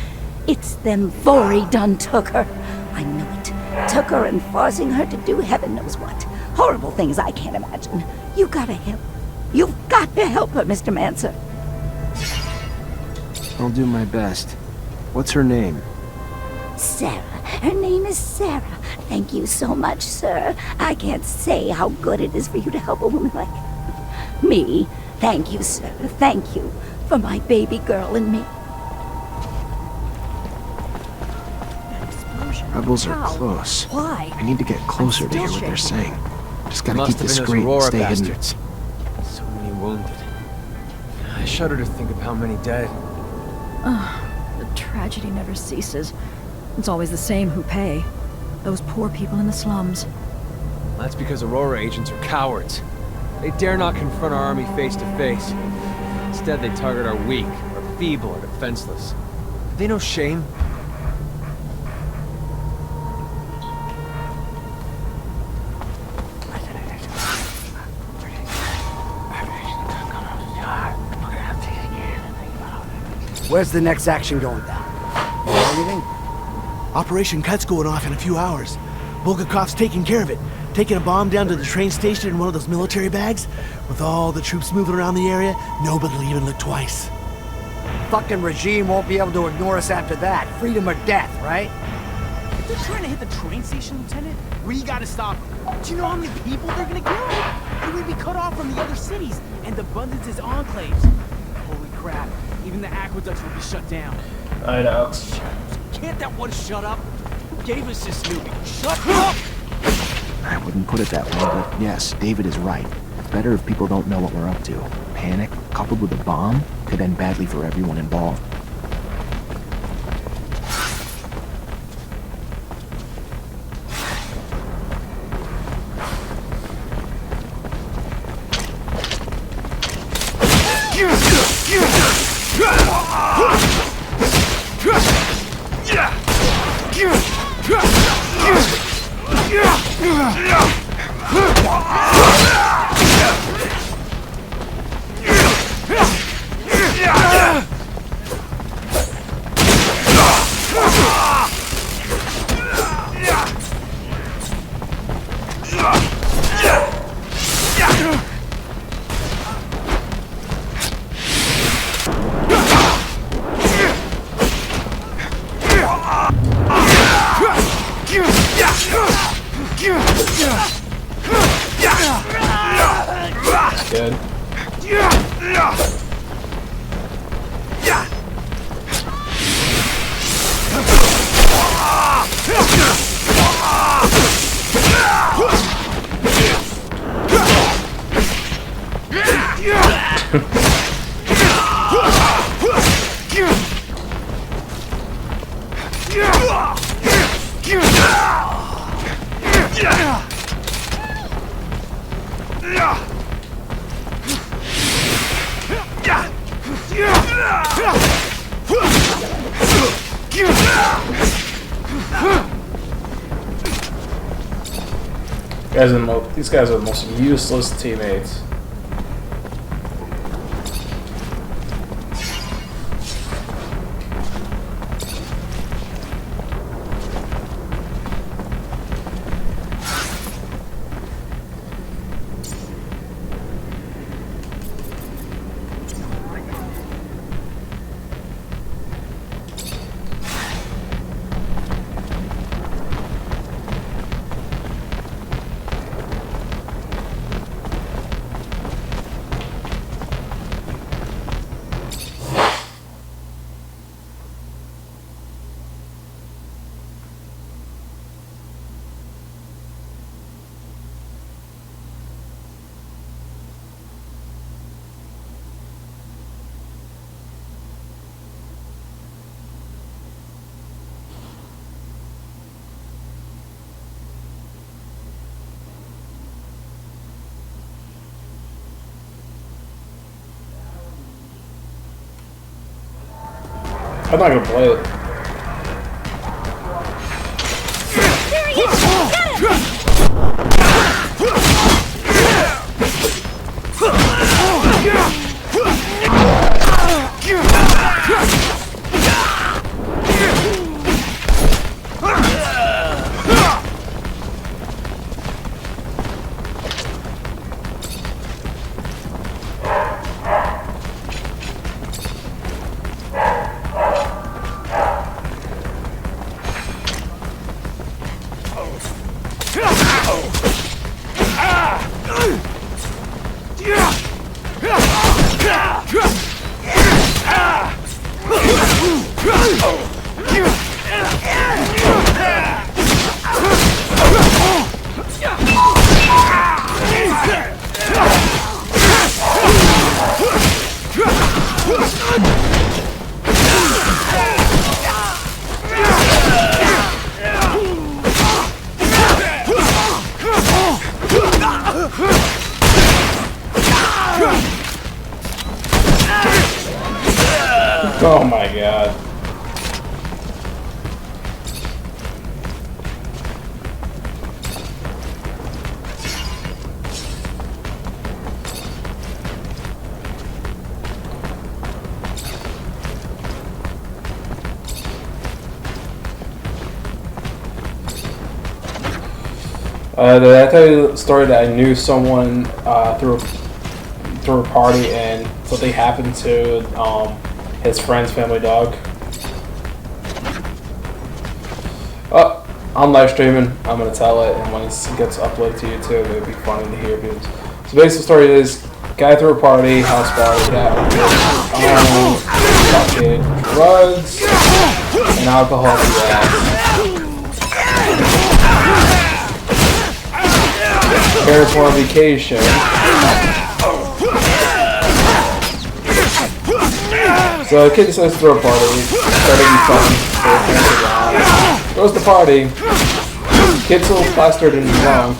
It's them Vori done took her. I knew it. Took her and forcing her to do heaven knows what. Horrible things I can't imagine. You gotta help. You've got to help her, Mr. Mancer. I'll do my best. What's her name? Sarah. Her name is Sarah. Thank you so much, sir. I can't say how good it is for you to help a woman like me. Thank you, sir. Thank you for my baby girl and me. Rebels are close. Why? I need to get closer to hear what they're saying. Just gotta keep Must have been those discreet and Aurora stay hidden. bastards. So many wounded. I shudder to think of how many dead. The tragedy never ceases. It's always the same who pay. Those poor people in the slums. That's because Aurora agents are cowards. They dare not confront our army face to face. Instead, they target our weak, our feeble, our defenseless. Have they no shame? Where's the next action going down? You know anything? Operation Cut's going off in a few hours. Bulgakov's taking care of it. Taking a bomb down to the train station in one of those military bags. With all the troops moving around the area, nobody'll even look twice. Fucking regime won't be able to ignore us after that. Freedom or death, right? If they're trying to hit the train station, Lieutenant, we gotta stop them. Do you know how many people they're gonna kill? And we'd be cut off from the other cities and the Abundance's enclaves. Holy crap, even the aqueducts will be shut down. I know. Can't that one shut up? Who gave us this movie? Shut up! I wouldn't put it that way, but yes, David is right. It's better if people don't know what we're up to. Panic, coupled with a bomb, could end badly for everyone involved. Good. These guys are the most useless teammates. I'm not gonna play it. There he is! Get him! Oh my god. Did I tell you the story that I knew someone through a party and something happened to his friend's family dog? Oh, I'm live streaming. I'm gonna tell it, and when it gets uploaded to YouTube, it'll be funny to hear views. So basically, the story is: guy threw a party, house party, fucking drugs and alcohol to the ass. Parents were on vacation. So the kid decides to throw a party. Started to be fun. Goes to the party. Kid's a little plastered and drunk.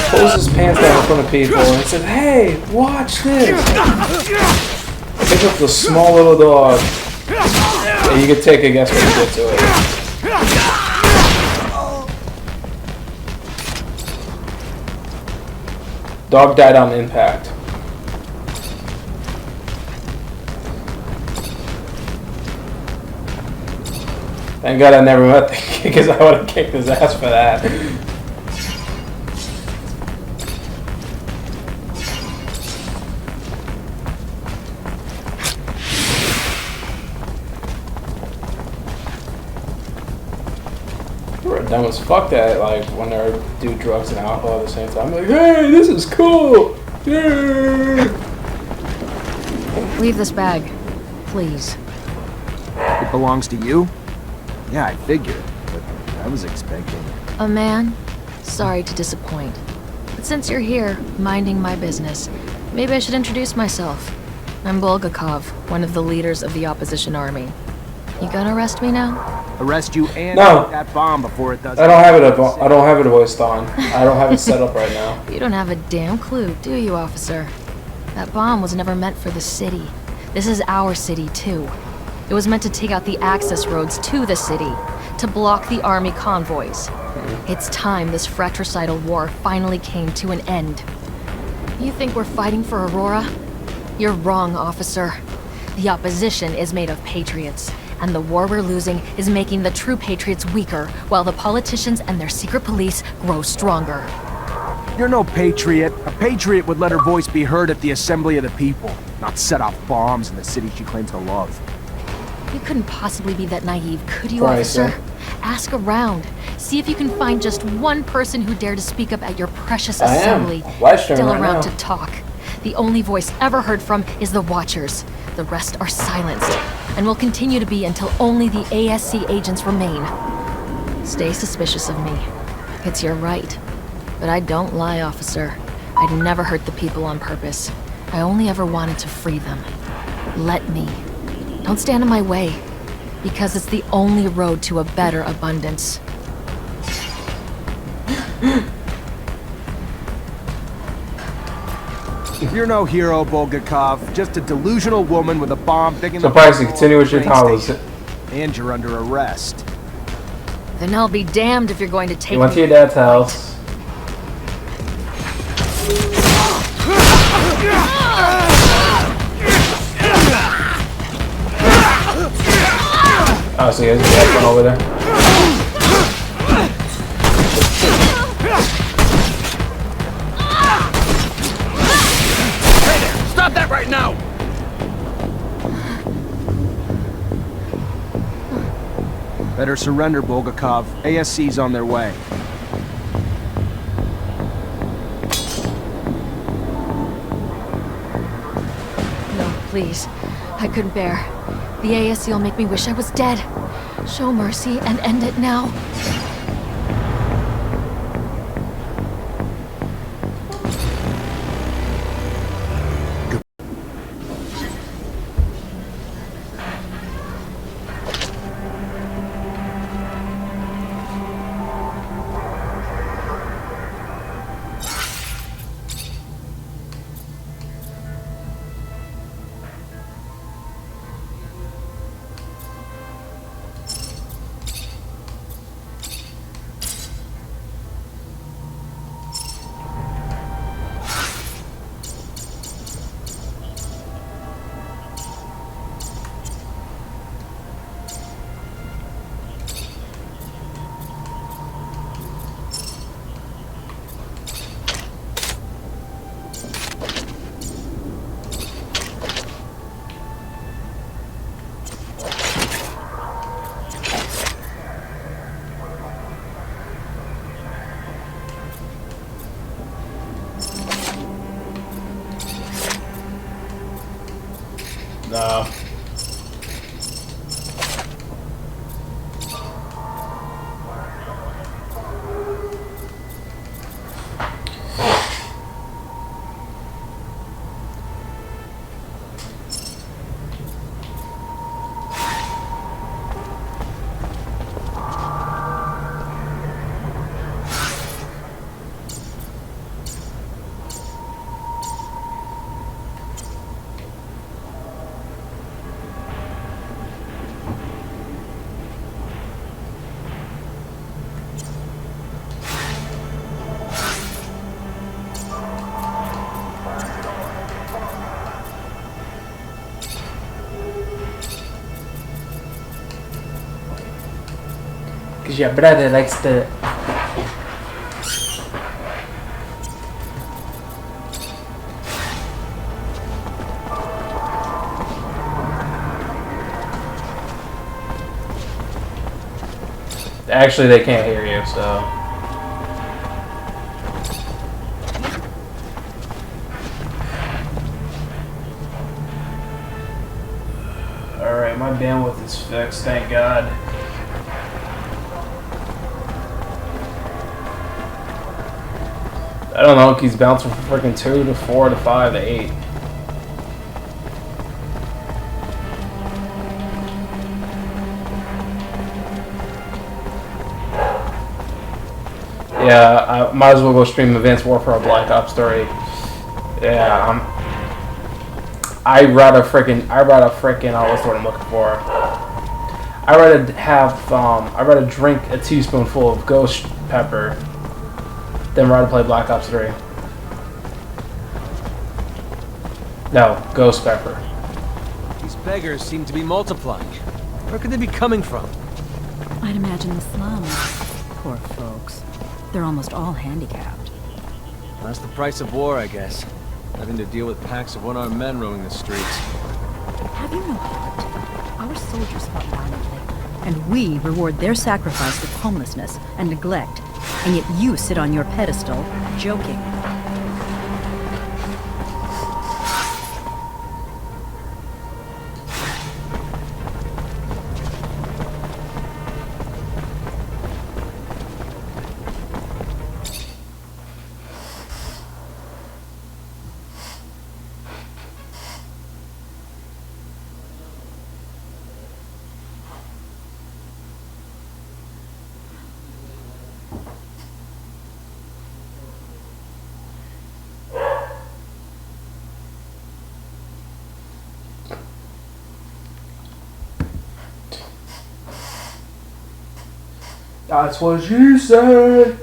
Pulls his pants down in front of people and says, "Hey, watch this!" Pick up the small little dog. And you can take a guess when you get to it. Dog died on impact. Thank God I never met the kid, because I would have kicked his ass for that. We're dumb as fuck that, like, when they do drugs and alcohol at the same time. Like, hey, this is cool! Yeah! Leave this bag, please. It belongs to you? Yeah, I figured, but I was expecting... A man? Sorry to disappoint. But since you're here, minding my business, maybe I should introduce myself. I'm Bulgakov, one of the leaders of the opposition army. You gonna arrest me now? Arrest you and No. that bomb before it does... I don't have it voiced on. I don't have it set up right now. You don't have a damn clue, do you, officer? That bomb was never meant for the city. This is our city, too. It was meant to take out the access roads to the city, to block the army convoys. It's time this fratricidal war finally came to an end. You think we're fighting for Aurora? You're wrong, officer. The opposition is made of patriots, and the war we're losing is making the true patriots weaker, while the politicians and their secret police grow stronger. You're no patriot. A patriot would let her voice be heard at the assembly of the people, not set off bombs in the city she claims to love. You couldn't possibly be that naive, could you, Christ, officer? Ask around. See if you can find just one person who dared to speak up at your precious assembly. Still right around now. to talk. The only voice ever heard from is the Watchers. The rest are silenced, and will continue to be until only the ASC agents remain. Stay suspicious of me. It's your right. But I don't lie, officer. I'd never hurt the people on purpose. I only ever wanted to free them. Let me. Don't stand in my way, because it's the only road to a better abundance. You're no hero, Bulgakov. Just a delusional woman with a bomb big enough. So, Pricey, continue with your powers. And you're under arrest. Then I'll be damned if you're going to take You went to me. your dad's house. Oh, so you guys have fun over there? Hey there! Stop that right now! Better surrender, Bulgakov. ASC's on their way. No, please. I couldn't bear. The ASC will make me wish I was dead. Show mercy and end it now. No. Cause your brother likes to. Actually, they can't hear you, so. Alright, my bandwidth is fixed, thank God. I don't know, he's bouncing from freaking 2 to 4 to 5 to 8. Yeah, I might as well go stream Advanced Warfare Black Ops 3. Yeah, I'd rather what's the word I'm looking for? I'd rather drink a teaspoonful of ghost pepper than rather play Black Ops 3. No, ghost pepper. These beggars seem to be multiplying. Where could they be coming from? I'd imagine the slums. Poor folks. They're almost all handicapped. That's the price of war, I guess. Having to deal with packs of one-armed men roaming the streets. Have you no heart? Our soldiers fought valiantly, and we reward their sacrifice with homelessness and neglect. And yet you sit on your pedestal, joking. That's what she said.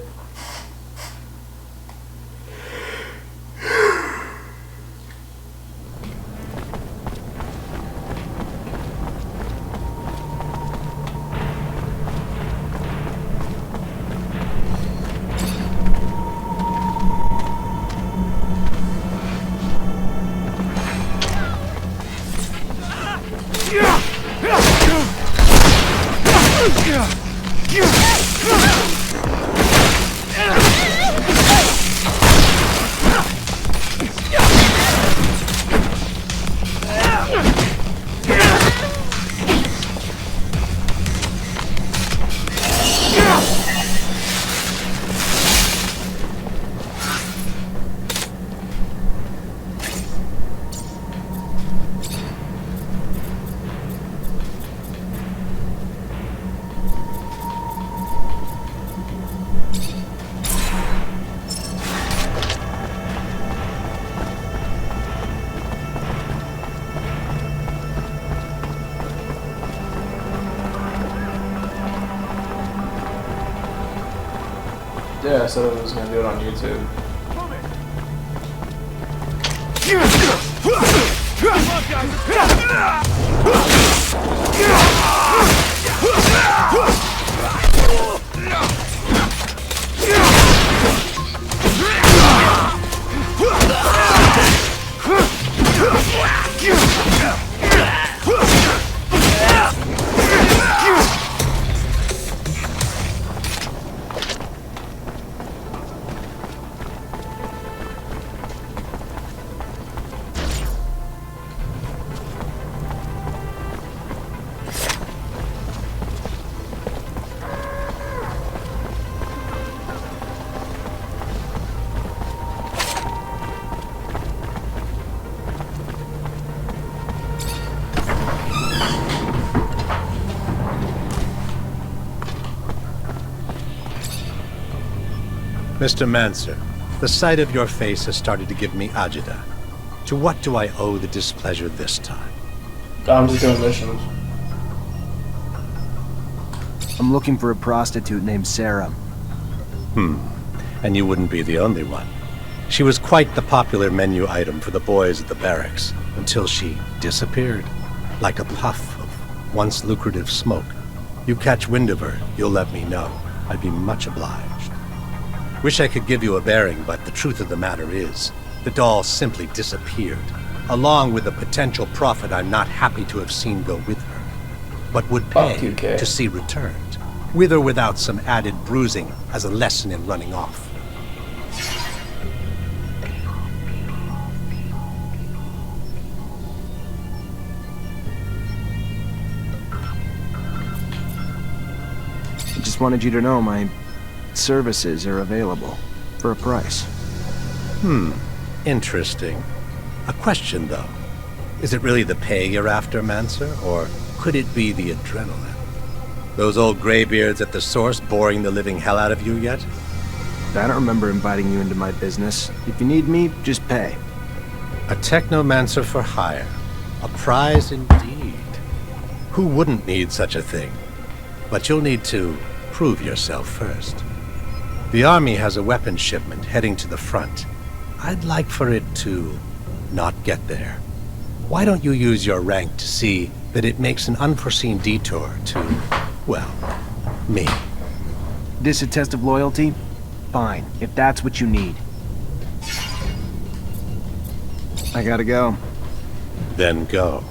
Yeah, I said I was gonna do it on YouTube. Mr. Mancer, the sight of your face has started to give me agita. To what do I owe the displeasure this time? I'm just doing missions. I'm looking for a prostitute named Sarah. And you wouldn't be the only one. She was quite the popular menu item for the boys at the barracks, until she disappeared, like a puff of once lucrative smoke. You catch wind of her, you'll let me know. I'd be much obliged. Wish I could give you a bearing, but the truth of the matter is, the doll simply disappeared, along with a potential profit I'm not happy to have seen go with her, but would pay to see returned, with or without some added bruising as a lesson in running off. I just wanted you to know my services are available for a price. Interesting. A question, though. Is it really the pay you're after, Mancer, or could it be the adrenaline? Those old graybeards at the source boring the living hell out of you yet? I don't remember inviting you into my business. If you need me, just pay. A Technomancer for hire. A prize indeed. Who wouldn't need such a thing? But you'll need to prove yourself first. The army has a weapons shipment heading to the front. I'd like for it to not get there. Why don't you use your rank to see that it makes an unforeseen detour to, well, me? This a test of loyalty? Fine, if that's what you need. I gotta go. Then go.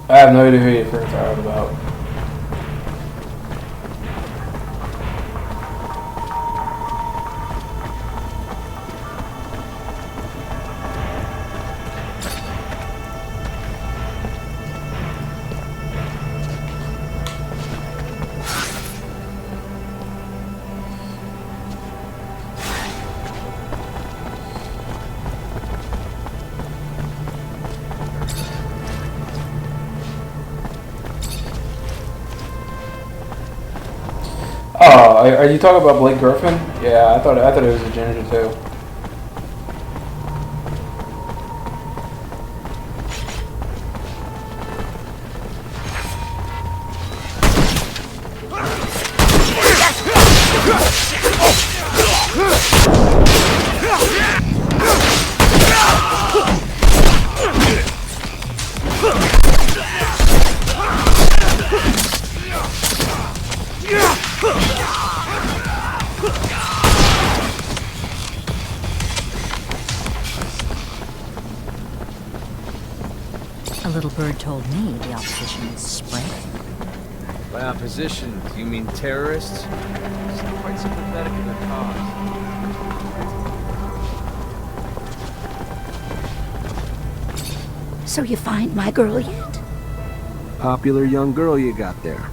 I have no idea who you're first out about. are you talking about Blake Griffin? Yeah, I thought it was a ginger too. A little bird told me the opposition is spreading. By opposition, do you mean terrorists? Seem quite sympathetic in their cause. So you find my girl yet? Popular young girl you got there.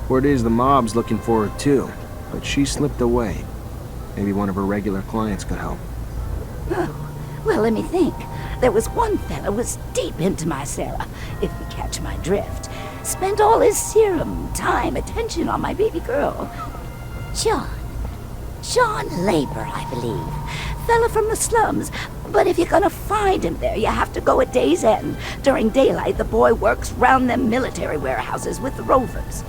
Word is the mob's looking for her too, but she slipped away. Maybe one of her regular clients could help. Oh, well, let me think. There was one fella was deep into my Sarah, if you catch my drift. Spent all his serum, time, attention on my baby girl. John Labor, I believe. Fella from the slums. But if you're gonna find him there, you have to go at day's end. During daylight, the boy works round them military warehouses with the rovers.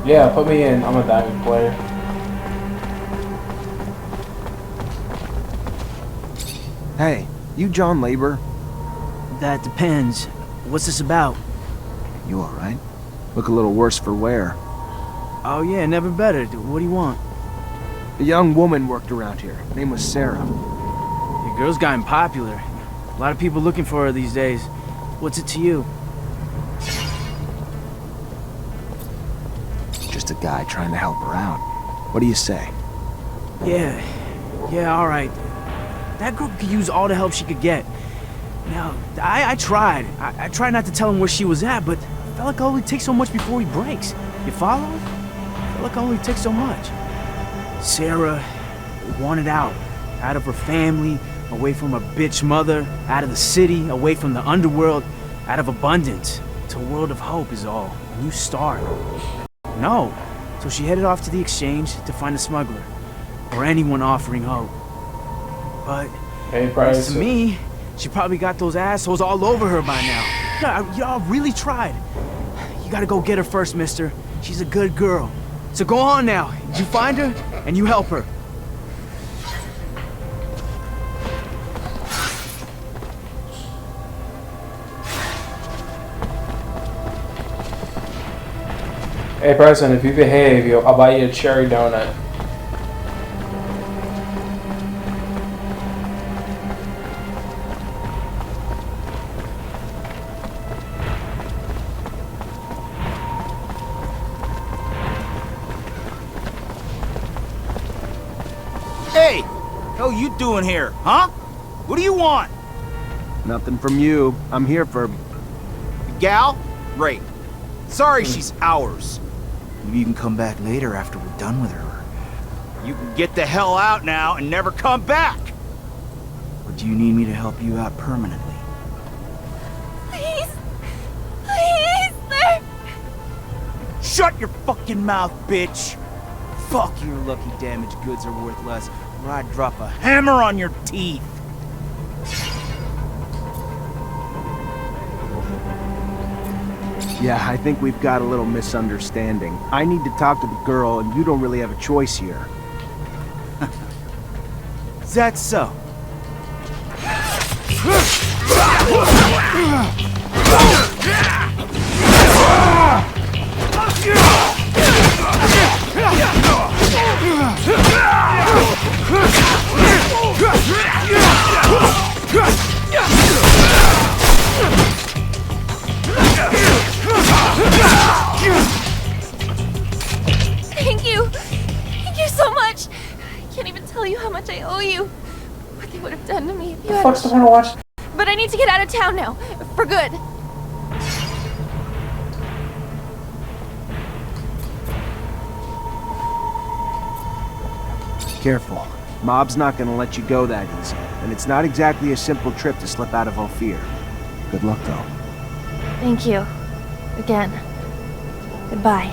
Yeah, put me in. I'm a diamond player. Hey, you John Labor? That depends. What's this about? You alright? Look a little worse for wear. Oh yeah, never better. What do you want? A young woman worked around here. Name was Sarah. Your girl's gotten popular. A lot of people looking for her these days. What's it to you? Just a guy trying to help her out. What do you say? Yeah, alright. That girl could use all the help she could get. Now, I tried. I tried not to tell him where she was at, but I felt like it only takes so much before he breaks. You follow? I felt like it only takes so much. Sarah wanted out of her family, away from her bitch mother, out of the city, away from the underworld, out of abundance, to a world of hope is all. A new start. No. So she headed off to the exchange to find a smuggler, or anyone offering hope. But to me, she probably got those assholes all over her by now. Y'all really tried. You gotta go get her first, mister. She's a good girl. So go on now. You find her, and you help her. Hey, Preston, if you behave, I'll buy you a cherry donut. Hey! Hell you doing here, huh? What do you want? Nothing from you. I'm here for... Gal? Right. Sorry she's ours. Maybe you can come back later after we're done with her. You can get the hell out now and never come back! Or do you need me to help you out permanently? Please! Please, sir! Shut your fucking mouth, bitch! Fuck, your lucky damaged goods are worth less, or I'd drop a hammer on your teeth! Yeah, I think we've got a little misunderstanding. I need to talk to the girl, and you don't really have a choice here. Is that so? Thank you! Thank you so much! I can't even tell you how much I owe you. What they would have done to me if you had... Fuck's the one to watch? But I need to get out of town now. For good. Careful. Mob's not gonna let you go that easy, and it's not exactly a simple trip to slip out of Ophir. Good luck, though. Thank you. Again. Goodbye.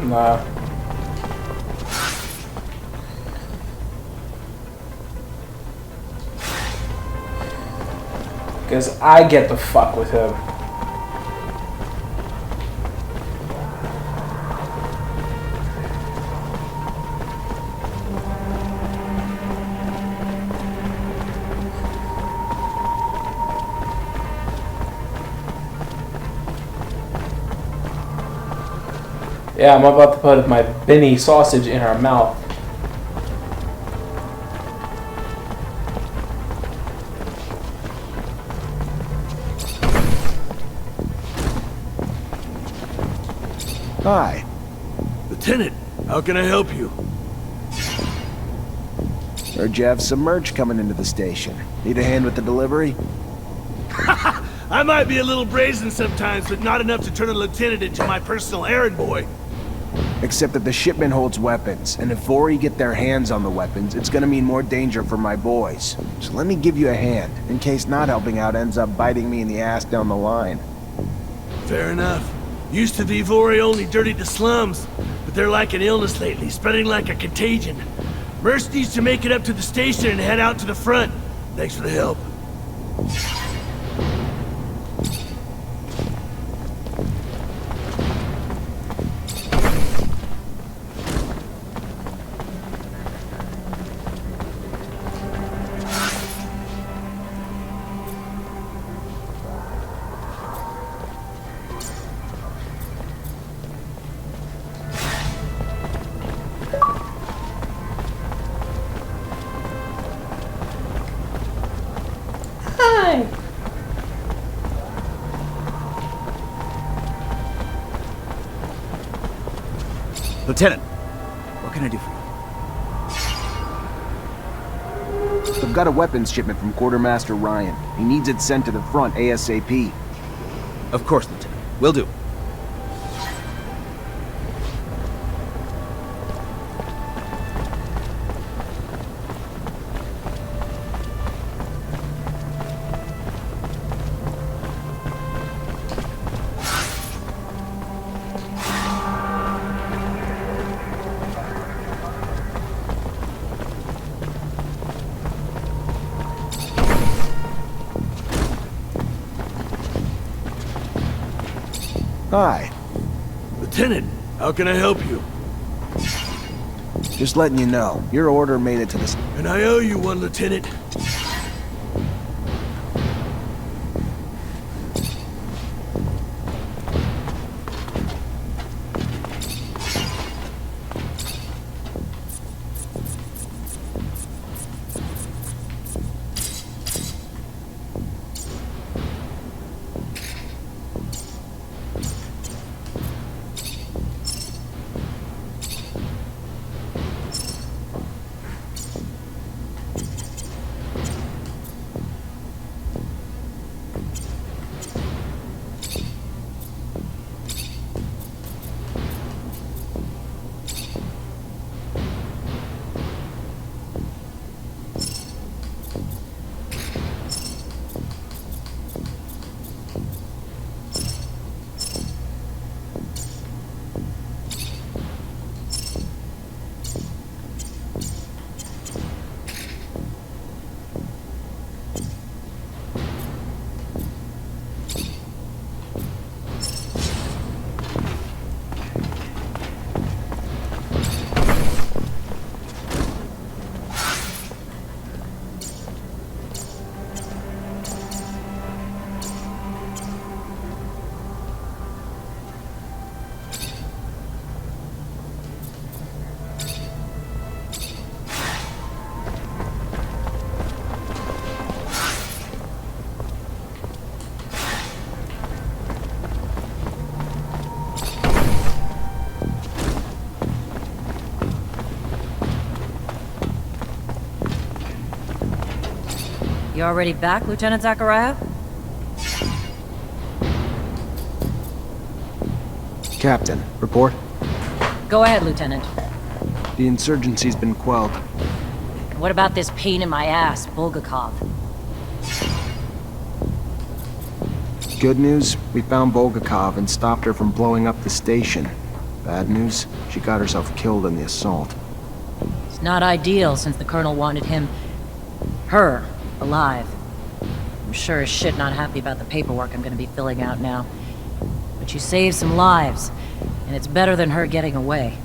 Nah. Because I get the fuck with him. Yeah, I'm about to put my Benny sausage in her mouth. Hi. Lieutenant, how can I help you? Heard you have some merch coming into the station. Need a hand with the delivery? I might be a little brazen sometimes, but not enough to turn a lieutenant into my personal errand boy. Except that the shipment holds weapons, and if Vori get their hands on the weapons, it's gonna mean more danger for my boys. So let me give you a hand, in case not helping out ends up biting me in the ass down the line. Fair enough. Used to be Vori only dirtied the slums, but they're like an illness lately, spreading like a contagion. Merce needs to make it up to the station and head out to the front. Thanks for the help. Hi. Lieutenant, what can I do for you? I've got a weapons shipment from Quartermaster Ryan. He needs it sent to the front ASAP. Of course, Lieutenant. Will do. Hi. Lieutenant, how can I help you? Just letting you know, your order made it to the... And I owe you one, Lieutenant. You already back, Lieutenant Zachariah? Captain, report. Go ahead, Lieutenant. The insurgency's been quelled. What about this pain in my ass, Bulgakov? Good news, we found Bulgakov and stopped her from blowing up the station. Bad news, she got herself killed in the assault. It's not ideal since the Colonel wanted her, alive. I'm sure as shit not happy about the paperwork I'm gonna be filling out now. But you saved some lives, and it's better than her getting away.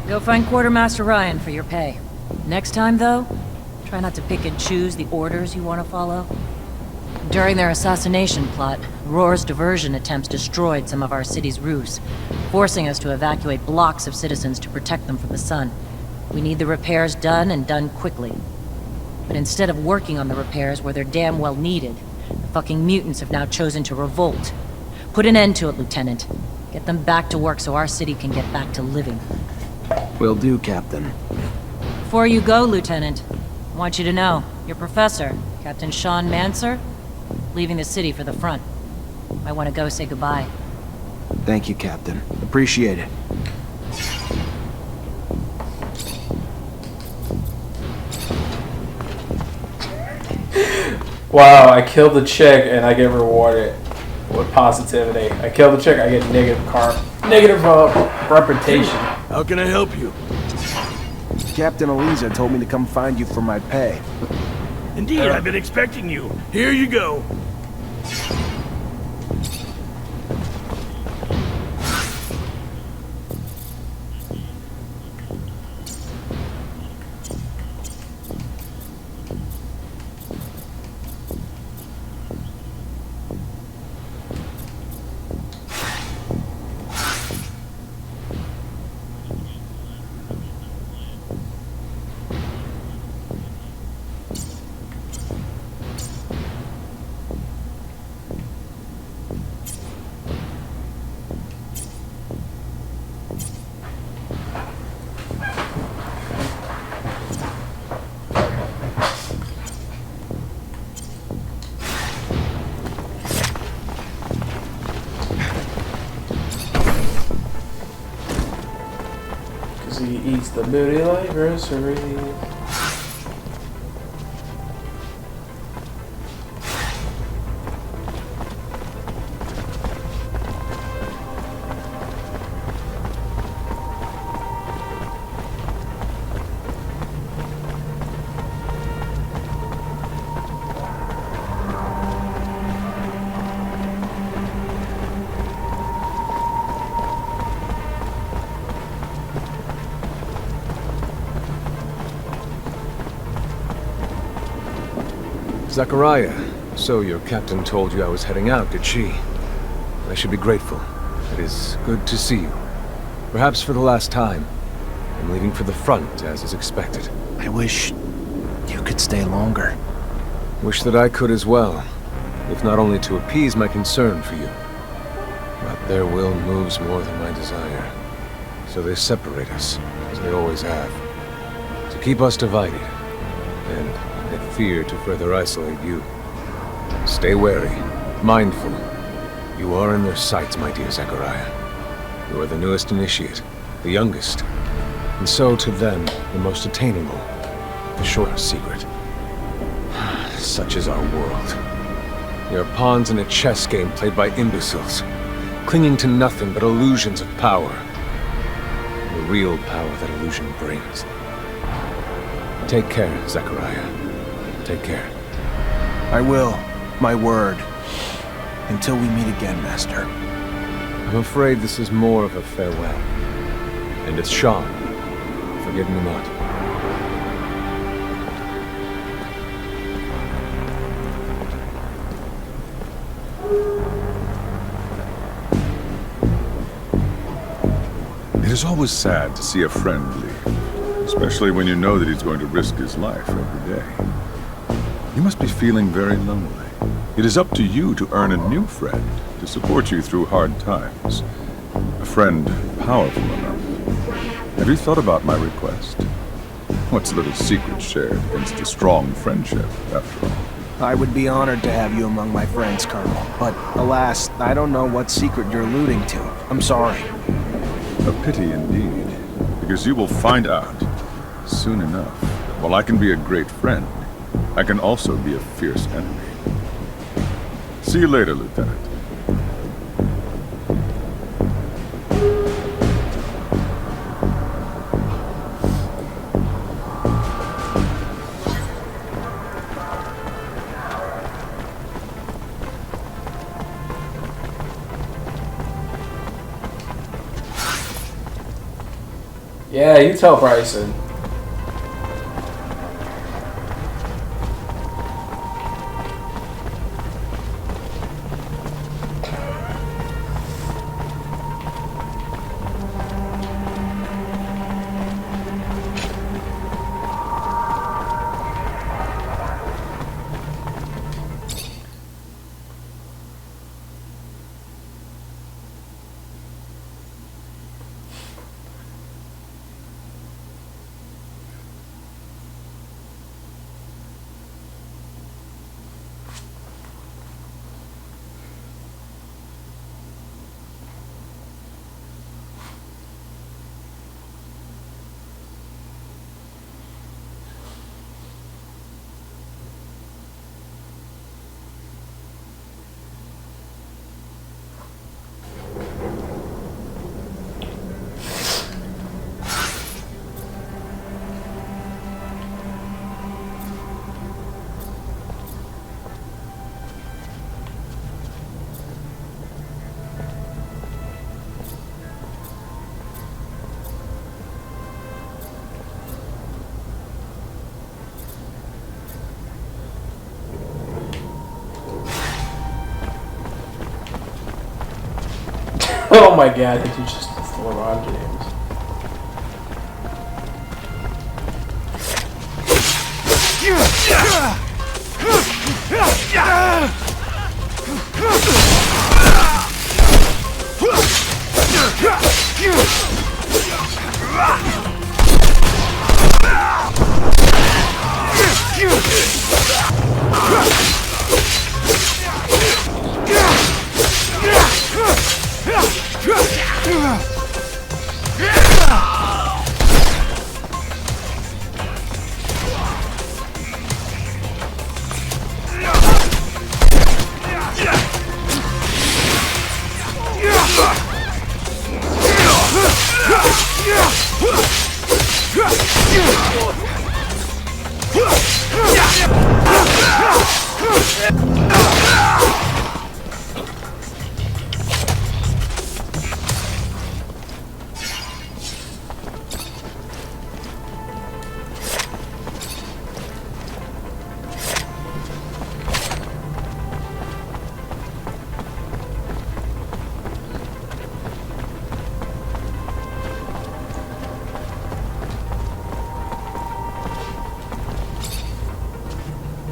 Go find Quartermaster Ryan for your pay. Next time, though, try not to pick and choose the orders you want to follow. During their assassination plot, Roar's diversion attempts destroyed some of our city's roofs, forcing us to evacuate blocks of citizens to protect them from the sun. We need the repairs done, and done quickly. But instead of working on the repairs where they're damn well needed, the fucking mutants have now chosen to revolt. Put an end to it, Lieutenant. Get them back to work so our city can get back to living. Will do, Captain. Before you go, Lieutenant, I want you to know, your professor, Captain Technomancer, leaving the city for the front. I want to go say goodbye. Thank you, Captain. Appreciate it. Wow, I killed the chick and I get rewarded with positivity. I kill the chick, I get negative reputation. How can I help you? Captain Eliza told me to come find you for my pay. Indeed, I've been expecting you. Here you go. He eats the booty like groceries. Zachariah, so your captain told you I was heading out, did she? I should be grateful. It is good to see you. Perhaps for the last time. I'm leaving for the front, as is expected. I wish you could stay longer. Wish that I could as well, if not only to appease my concern for you. But their will moves more than my desire. So they separate us, as they always have. To keep us divided, and I fear to further isolate you. Stay wary, mindful. You are in their sights, my dear Zachariah. You are the newest initiate, the youngest, and so to them, the most attainable, the shortest secret. Such is our world. We are pawns in a chess game played by imbeciles, clinging to nothing but illusions of power. The real power that illusion brings. Take care, Zachariah. Take care. I will. My word. Until we meet again, Master. I'm afraid this is more of a farewell. And it's Sean. Forgive me not. It is always sad to see a friend leave, especially when you know that he's going to risk his life every day. You must be feeling very lonely. It is up to you to earn a new friend to support you through hard times. A friend powerful enough. Have you thought about my request? What's little secret shared against a strong friendship, after all? I would be honored to have you among my friends, Colonel. But alas, I don't know what secret you're alluding to. I'm sorry. A pity indeed, because you will find out soon enough that while I can be a great friend, I can also be a fierce enemy. See you later, Lieutenant. Yeah, you tell Bryson. Oh my god, did you just throw LeBron James?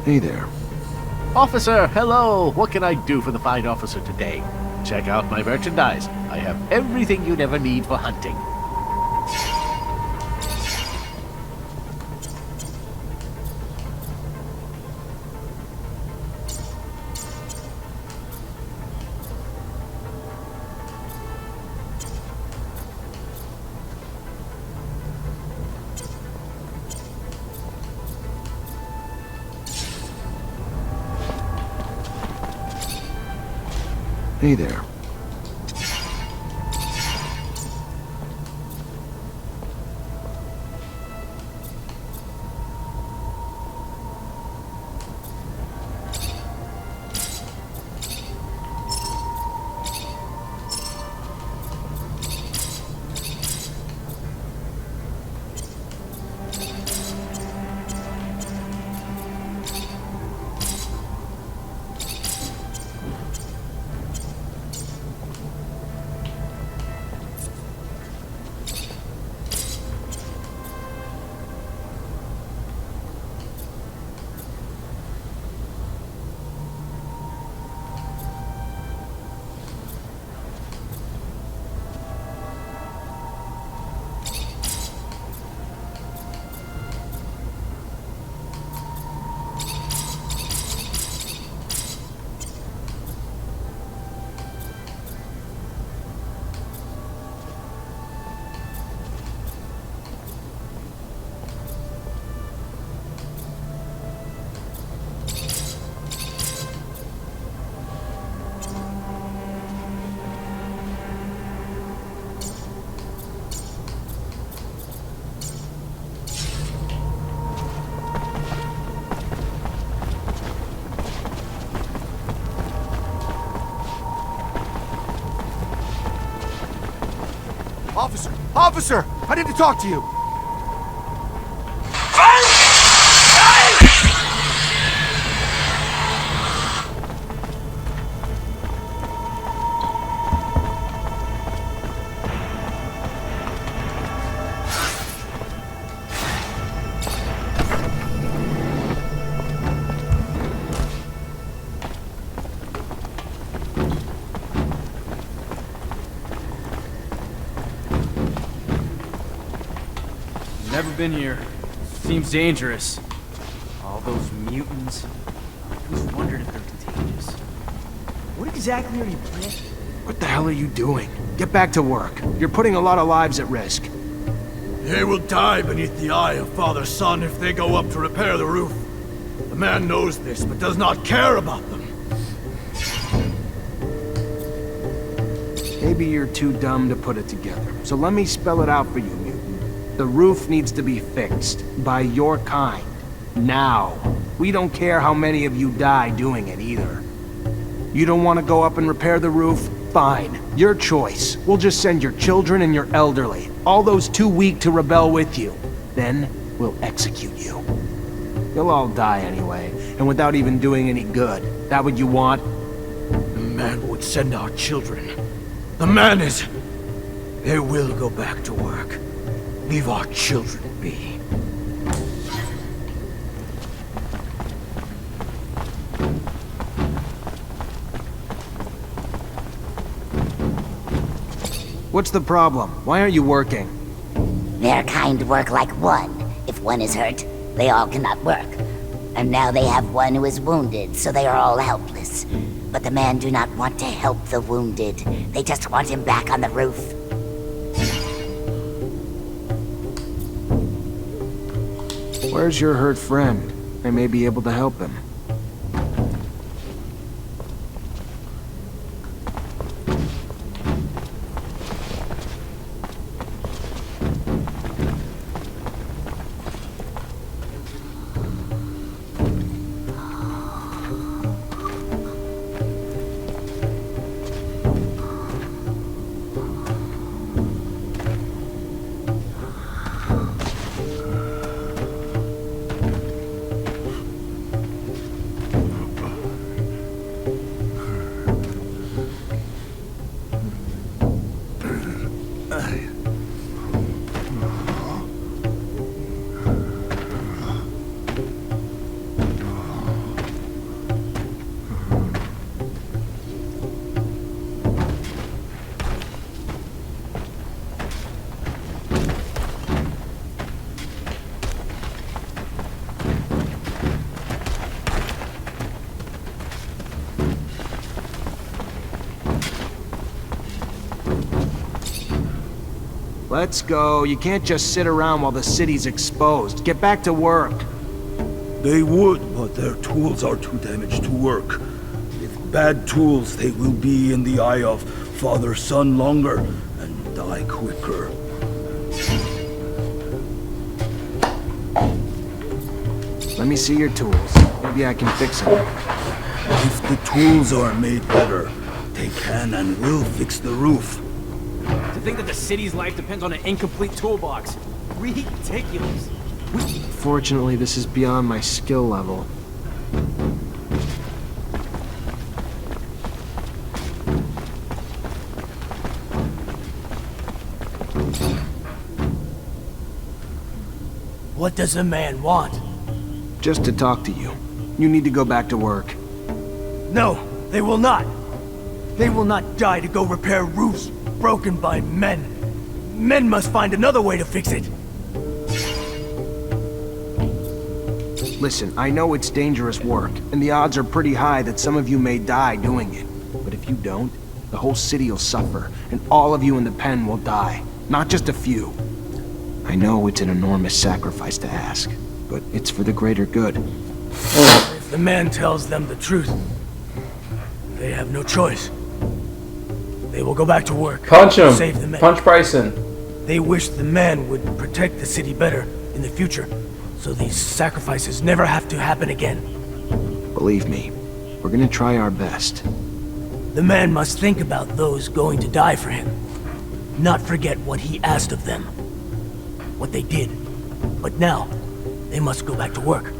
Hey there. Officer, hello! What can I do for the fine officer today? Check out my merchandise. I have everything you'd ever need for hunting. Hey there. Officer! Officer! I need to talk to you! Never been here. Seems dangerous. All those mutants. I always wondered if they're contagious. What exactly are you planning? What the hell are you doing? Get back to work. You're putting a lot of lives at risk. They will die beneath the eye of Father Son if they go up to repair the roof. The man knows this, but does not care about them. Maybe you're too dumb to put it together. So let me spell it out for you, mutant. The roof needs to be fixed. By your kind. Now. We don't care how many of you die doing it either. You don't want to go up and repair the roof? Fine. Your choice. We'll just send your children and your elderly. All those too weak to rebel with you. Then, we'll execute you. You'll all die anyway, and without even doing any good. That what you want? The man would send our children. The man is... They will go back to work. Leave our children be. What's the problem? Why aren't you working? Their kind work like one. If one is hurt, they all cannot work. And now they have one who is wounded, so they are all helpless. But the men do not want to help the wounded. They just want him back on the roof. Where's your hurt friend? I may be able to help him. Let's go. You can't just sit around while the city's exposed. Get back to work. They would, but their tools are too damaged to work. With bad tools, they will be in the eye of Father Son longer and die quicker. Let me see your tools. Maybe I can fix them. If the tools are made better, they can and will fix the roof. To think that the city's life depends on an incomplete toolbox. Ridiculous. Fortunately, this is beyond my skill level. What does the man want? Just to talk to you. You need to go back to work. No, they will not. They will not die to go repair roofs broken by men. Men must find another way to fix it. Listen, I know it's dangerous work, and the odds are pretty high that some of you may die doing it. But if you don't, the whole city will suffer, and all of you in the pen will die. Not just a few. I know it's an enormous sacrifice to ask, but it's for the greater good. If the man tells them the truth, they have no choice. They will go back to work. Punch him. Save the men. Punch Bryson. They wish the man would protect the city better in the future, so these sacrifices never have to happen again. Believe me, we're gonna try our best. The man must think about those going to die for him. not forget what he asked of them. What they did. But now, they must go back to work.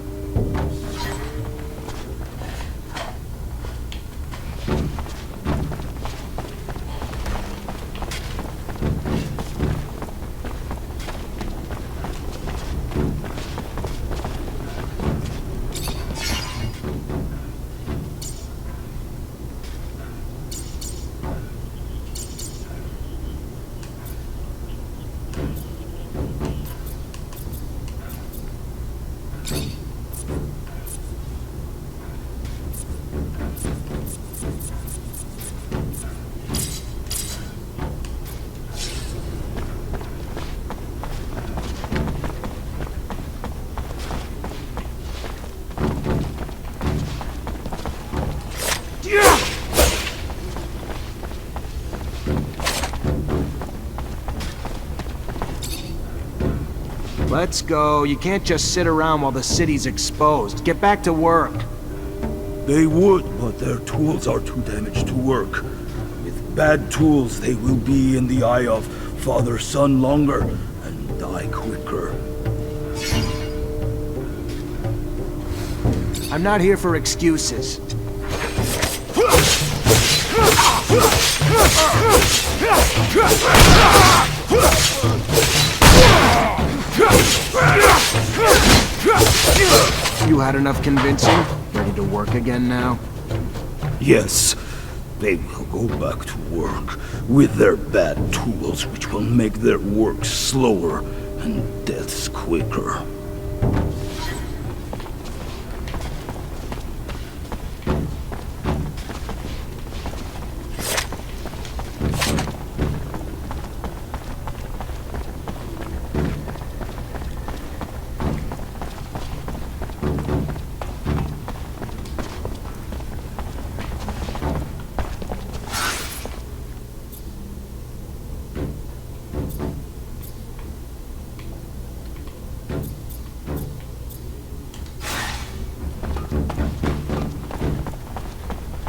Let's go. You can't just sit around while the city's exposed. Get back to work. They would, but their tools are too damaged to work. With bad tools, they will be in the eye of father-son longer and die quicker. I'm not here for excuses. You had enough convincing? Ready to work again now? Yes, they will go back to work with their bad tools, which will make their work slower and deaths quicker.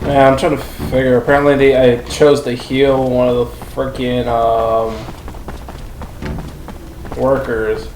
Yeah, I'm trying to figure. Apparently, I chose to heal one of the freaking workers.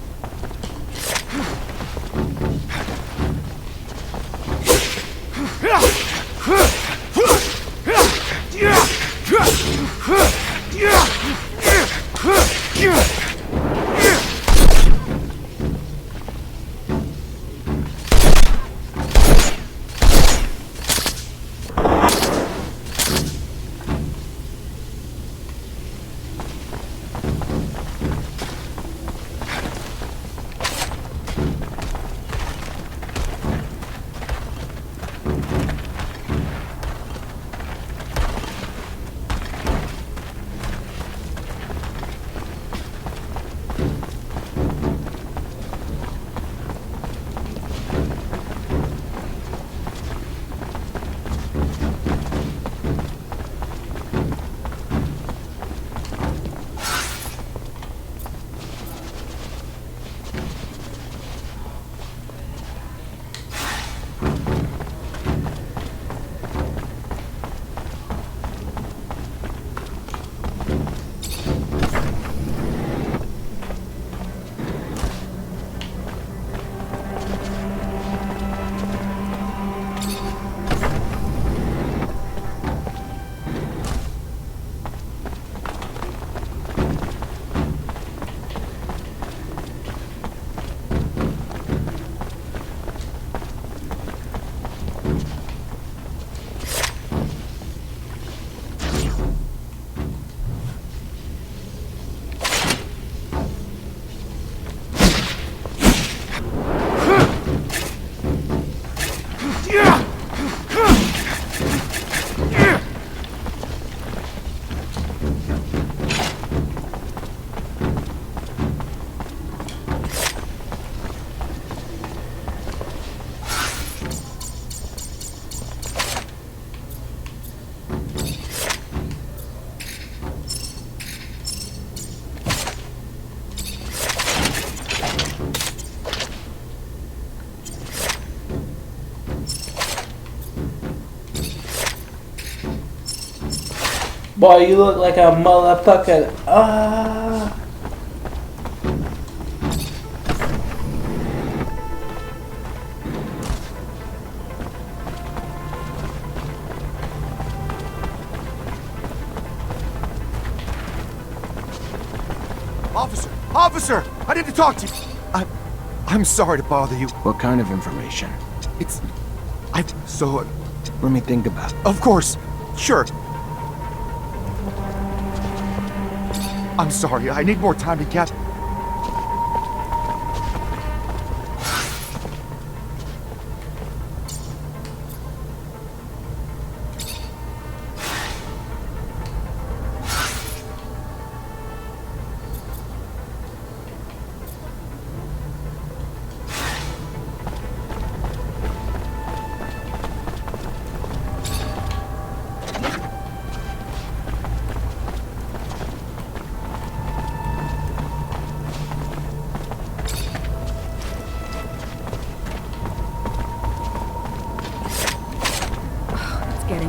Boy, you look like a motherfucker. Officer! I need to talk to you! I'm sorry to bother you. What kind of information? Let me think about it. Of course! Sure. I'm sorry, I need more time to get...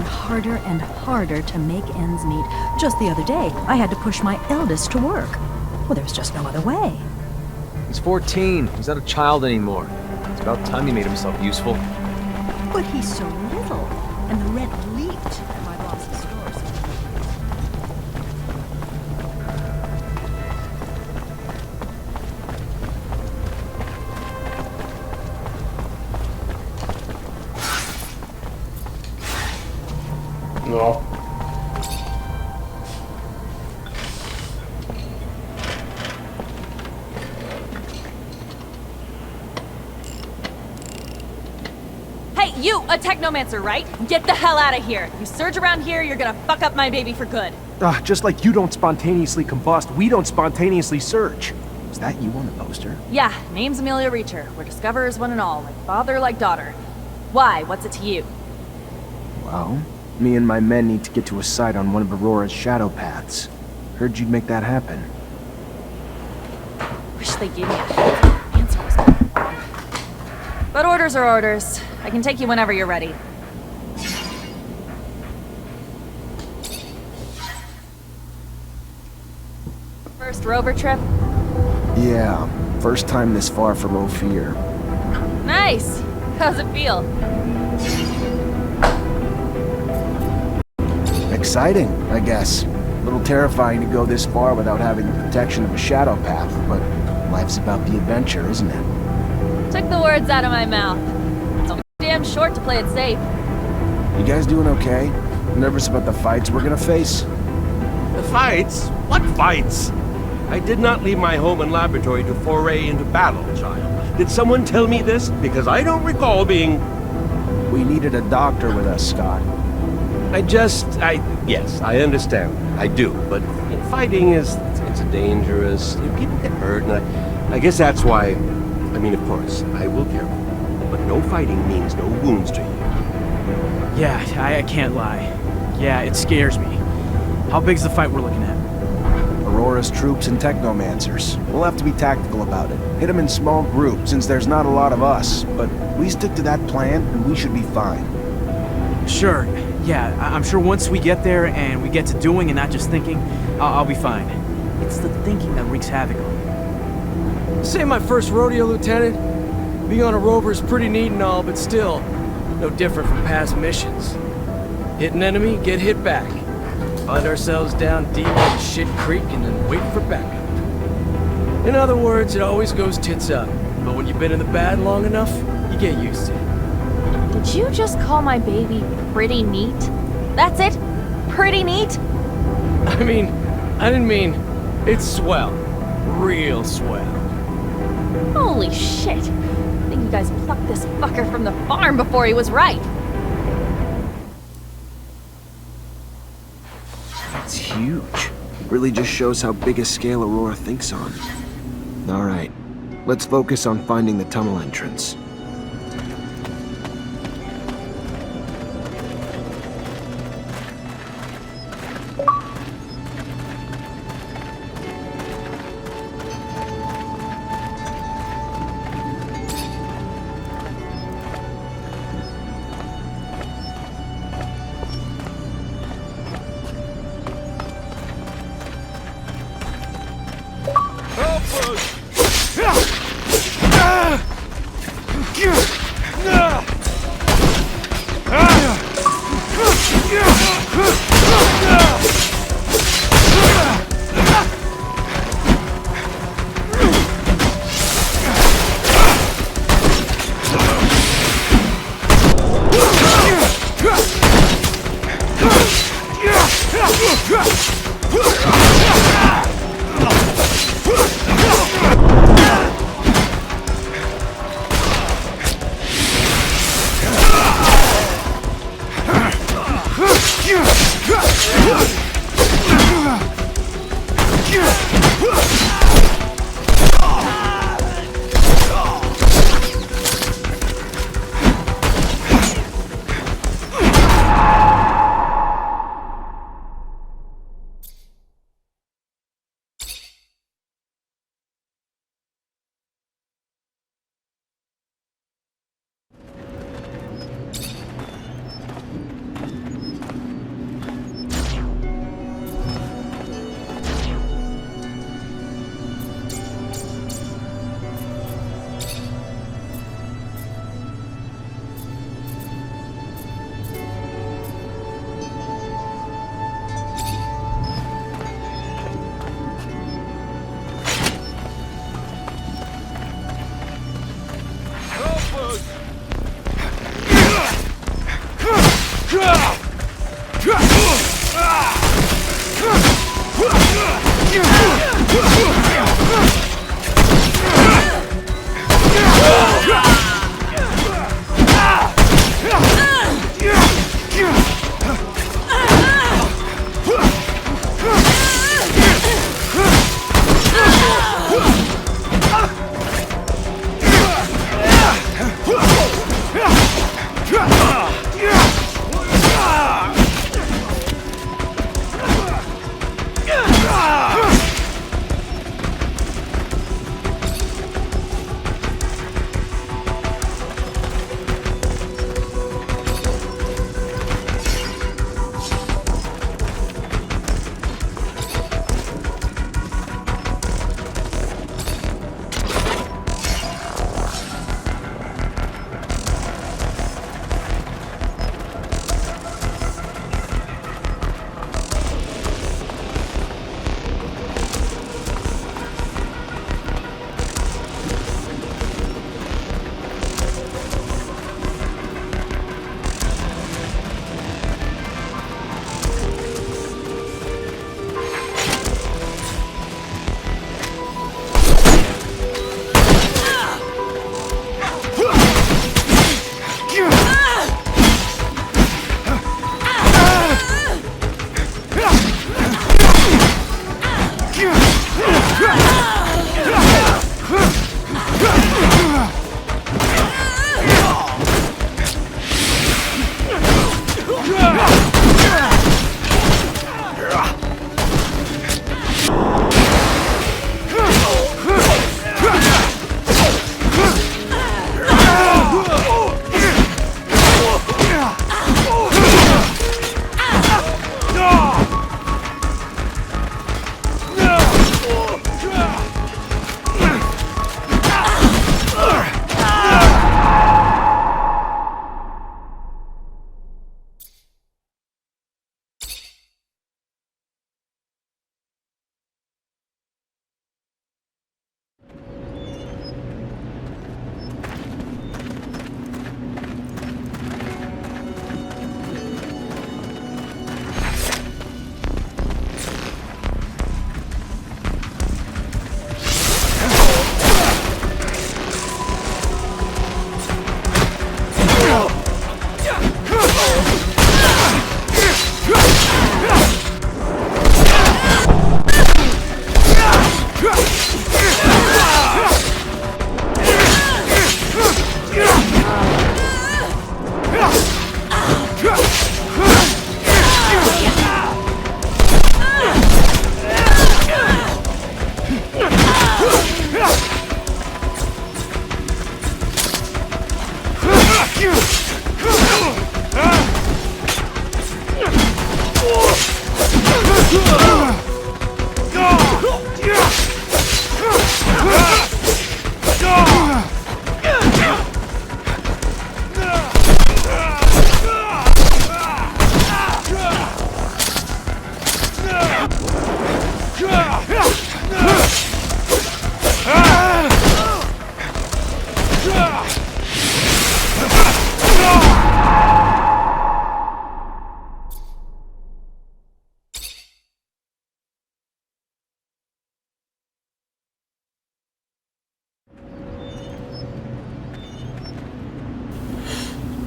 Harder and harder to make ends meet. Just the other day, I had to push my eldest to work. Well, there's just no other way. He's 14. He's not a child anymore. It's about time he made himself useful. But he's so little, and the rent leaked at my boss's store. No. Hey, you, a Technomancer, right? Get the hell out of here. You surge around here, you're gonna fuck up my baby for good. Just like you don't spontaneously combust, we don't spontaneously surge. Is that you on the poster? Yeah, name's Amelia Reacher. We're discoverers one and all, like father, like daughter. Why? What's it to you? Well, me and my men need to get to a site on one of Aurora's shadow paths. Heard you'd make that happen. Wish they gave me a answer was going on. But orders are orders. I can take you whenever you're ready. First rover trip? Yeah, first time this far from Ophir. Nice! How's it feel? Exciting, I guess. A little terrifying to go this far without having the protection of a shadow path, but life's about the adventure, isn't it? Took the words out of my mouth. It's only damn short to play it safe. You guys doing okay? Nervous about the fights we're gonna face? The fights? What fights? I did not leave my home and laboratory to foray into battle, child. Did someone tell me this? Because I don't recall being... We needed a doctor with us, Scott. Yes, I understand. I do, but fighting it's dangerous. People get hurt, and I guess that's why... I mean, of course, I will care. But no fighting means no wounds to you. Yeah, I can't lie. Yeah, it scares me. How big's the fight we're looking at? Aurora's troops and Technomancers. We'll have to be tactical about it. Hit them in small groups, since there's not a lot of us. But we stick to that plan, and we should be fine. Sure. Yeah, I'm sure once we get there and we get to doing and not just thinking, I'll be fine. It's the thinking that wreaks havoc on me. This ain't my first rodeo, Lieutenant. Being on a rover is pretty neat and all, but still, no different from past missions. Hit an enemy, get hit back. Find ourselves down deep in Shit Creek and then wait for backup. In other words, it always goes tits up. But when you've been in the bad long enough, you get used to it. Did you just call my baby pretty neat? That's it? Pretty neat? I mean, I didn't mean... It's swell. Real swell. Holy shit. I think you guys plucked this fucker from the farm before he was ripe. It's huge. It really just shows how big a scale Aurora thinks on. Alright, let's focus on finding the tunnel entrance.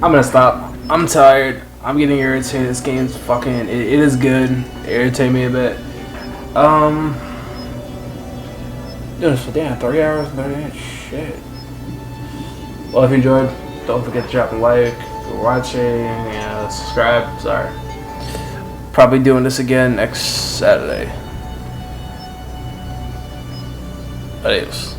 I'm gonna stop. I'm tired. I'm getting irritated. This game's fucking. It is good. It irritates me a bit. Doing this for damn 3 hours, 30 minutes. Shit. Well, if you enjoyed, don't forget to drop a like. If you're watching, subscribe. Sorry. Probably doing this again next Saturday. Adios.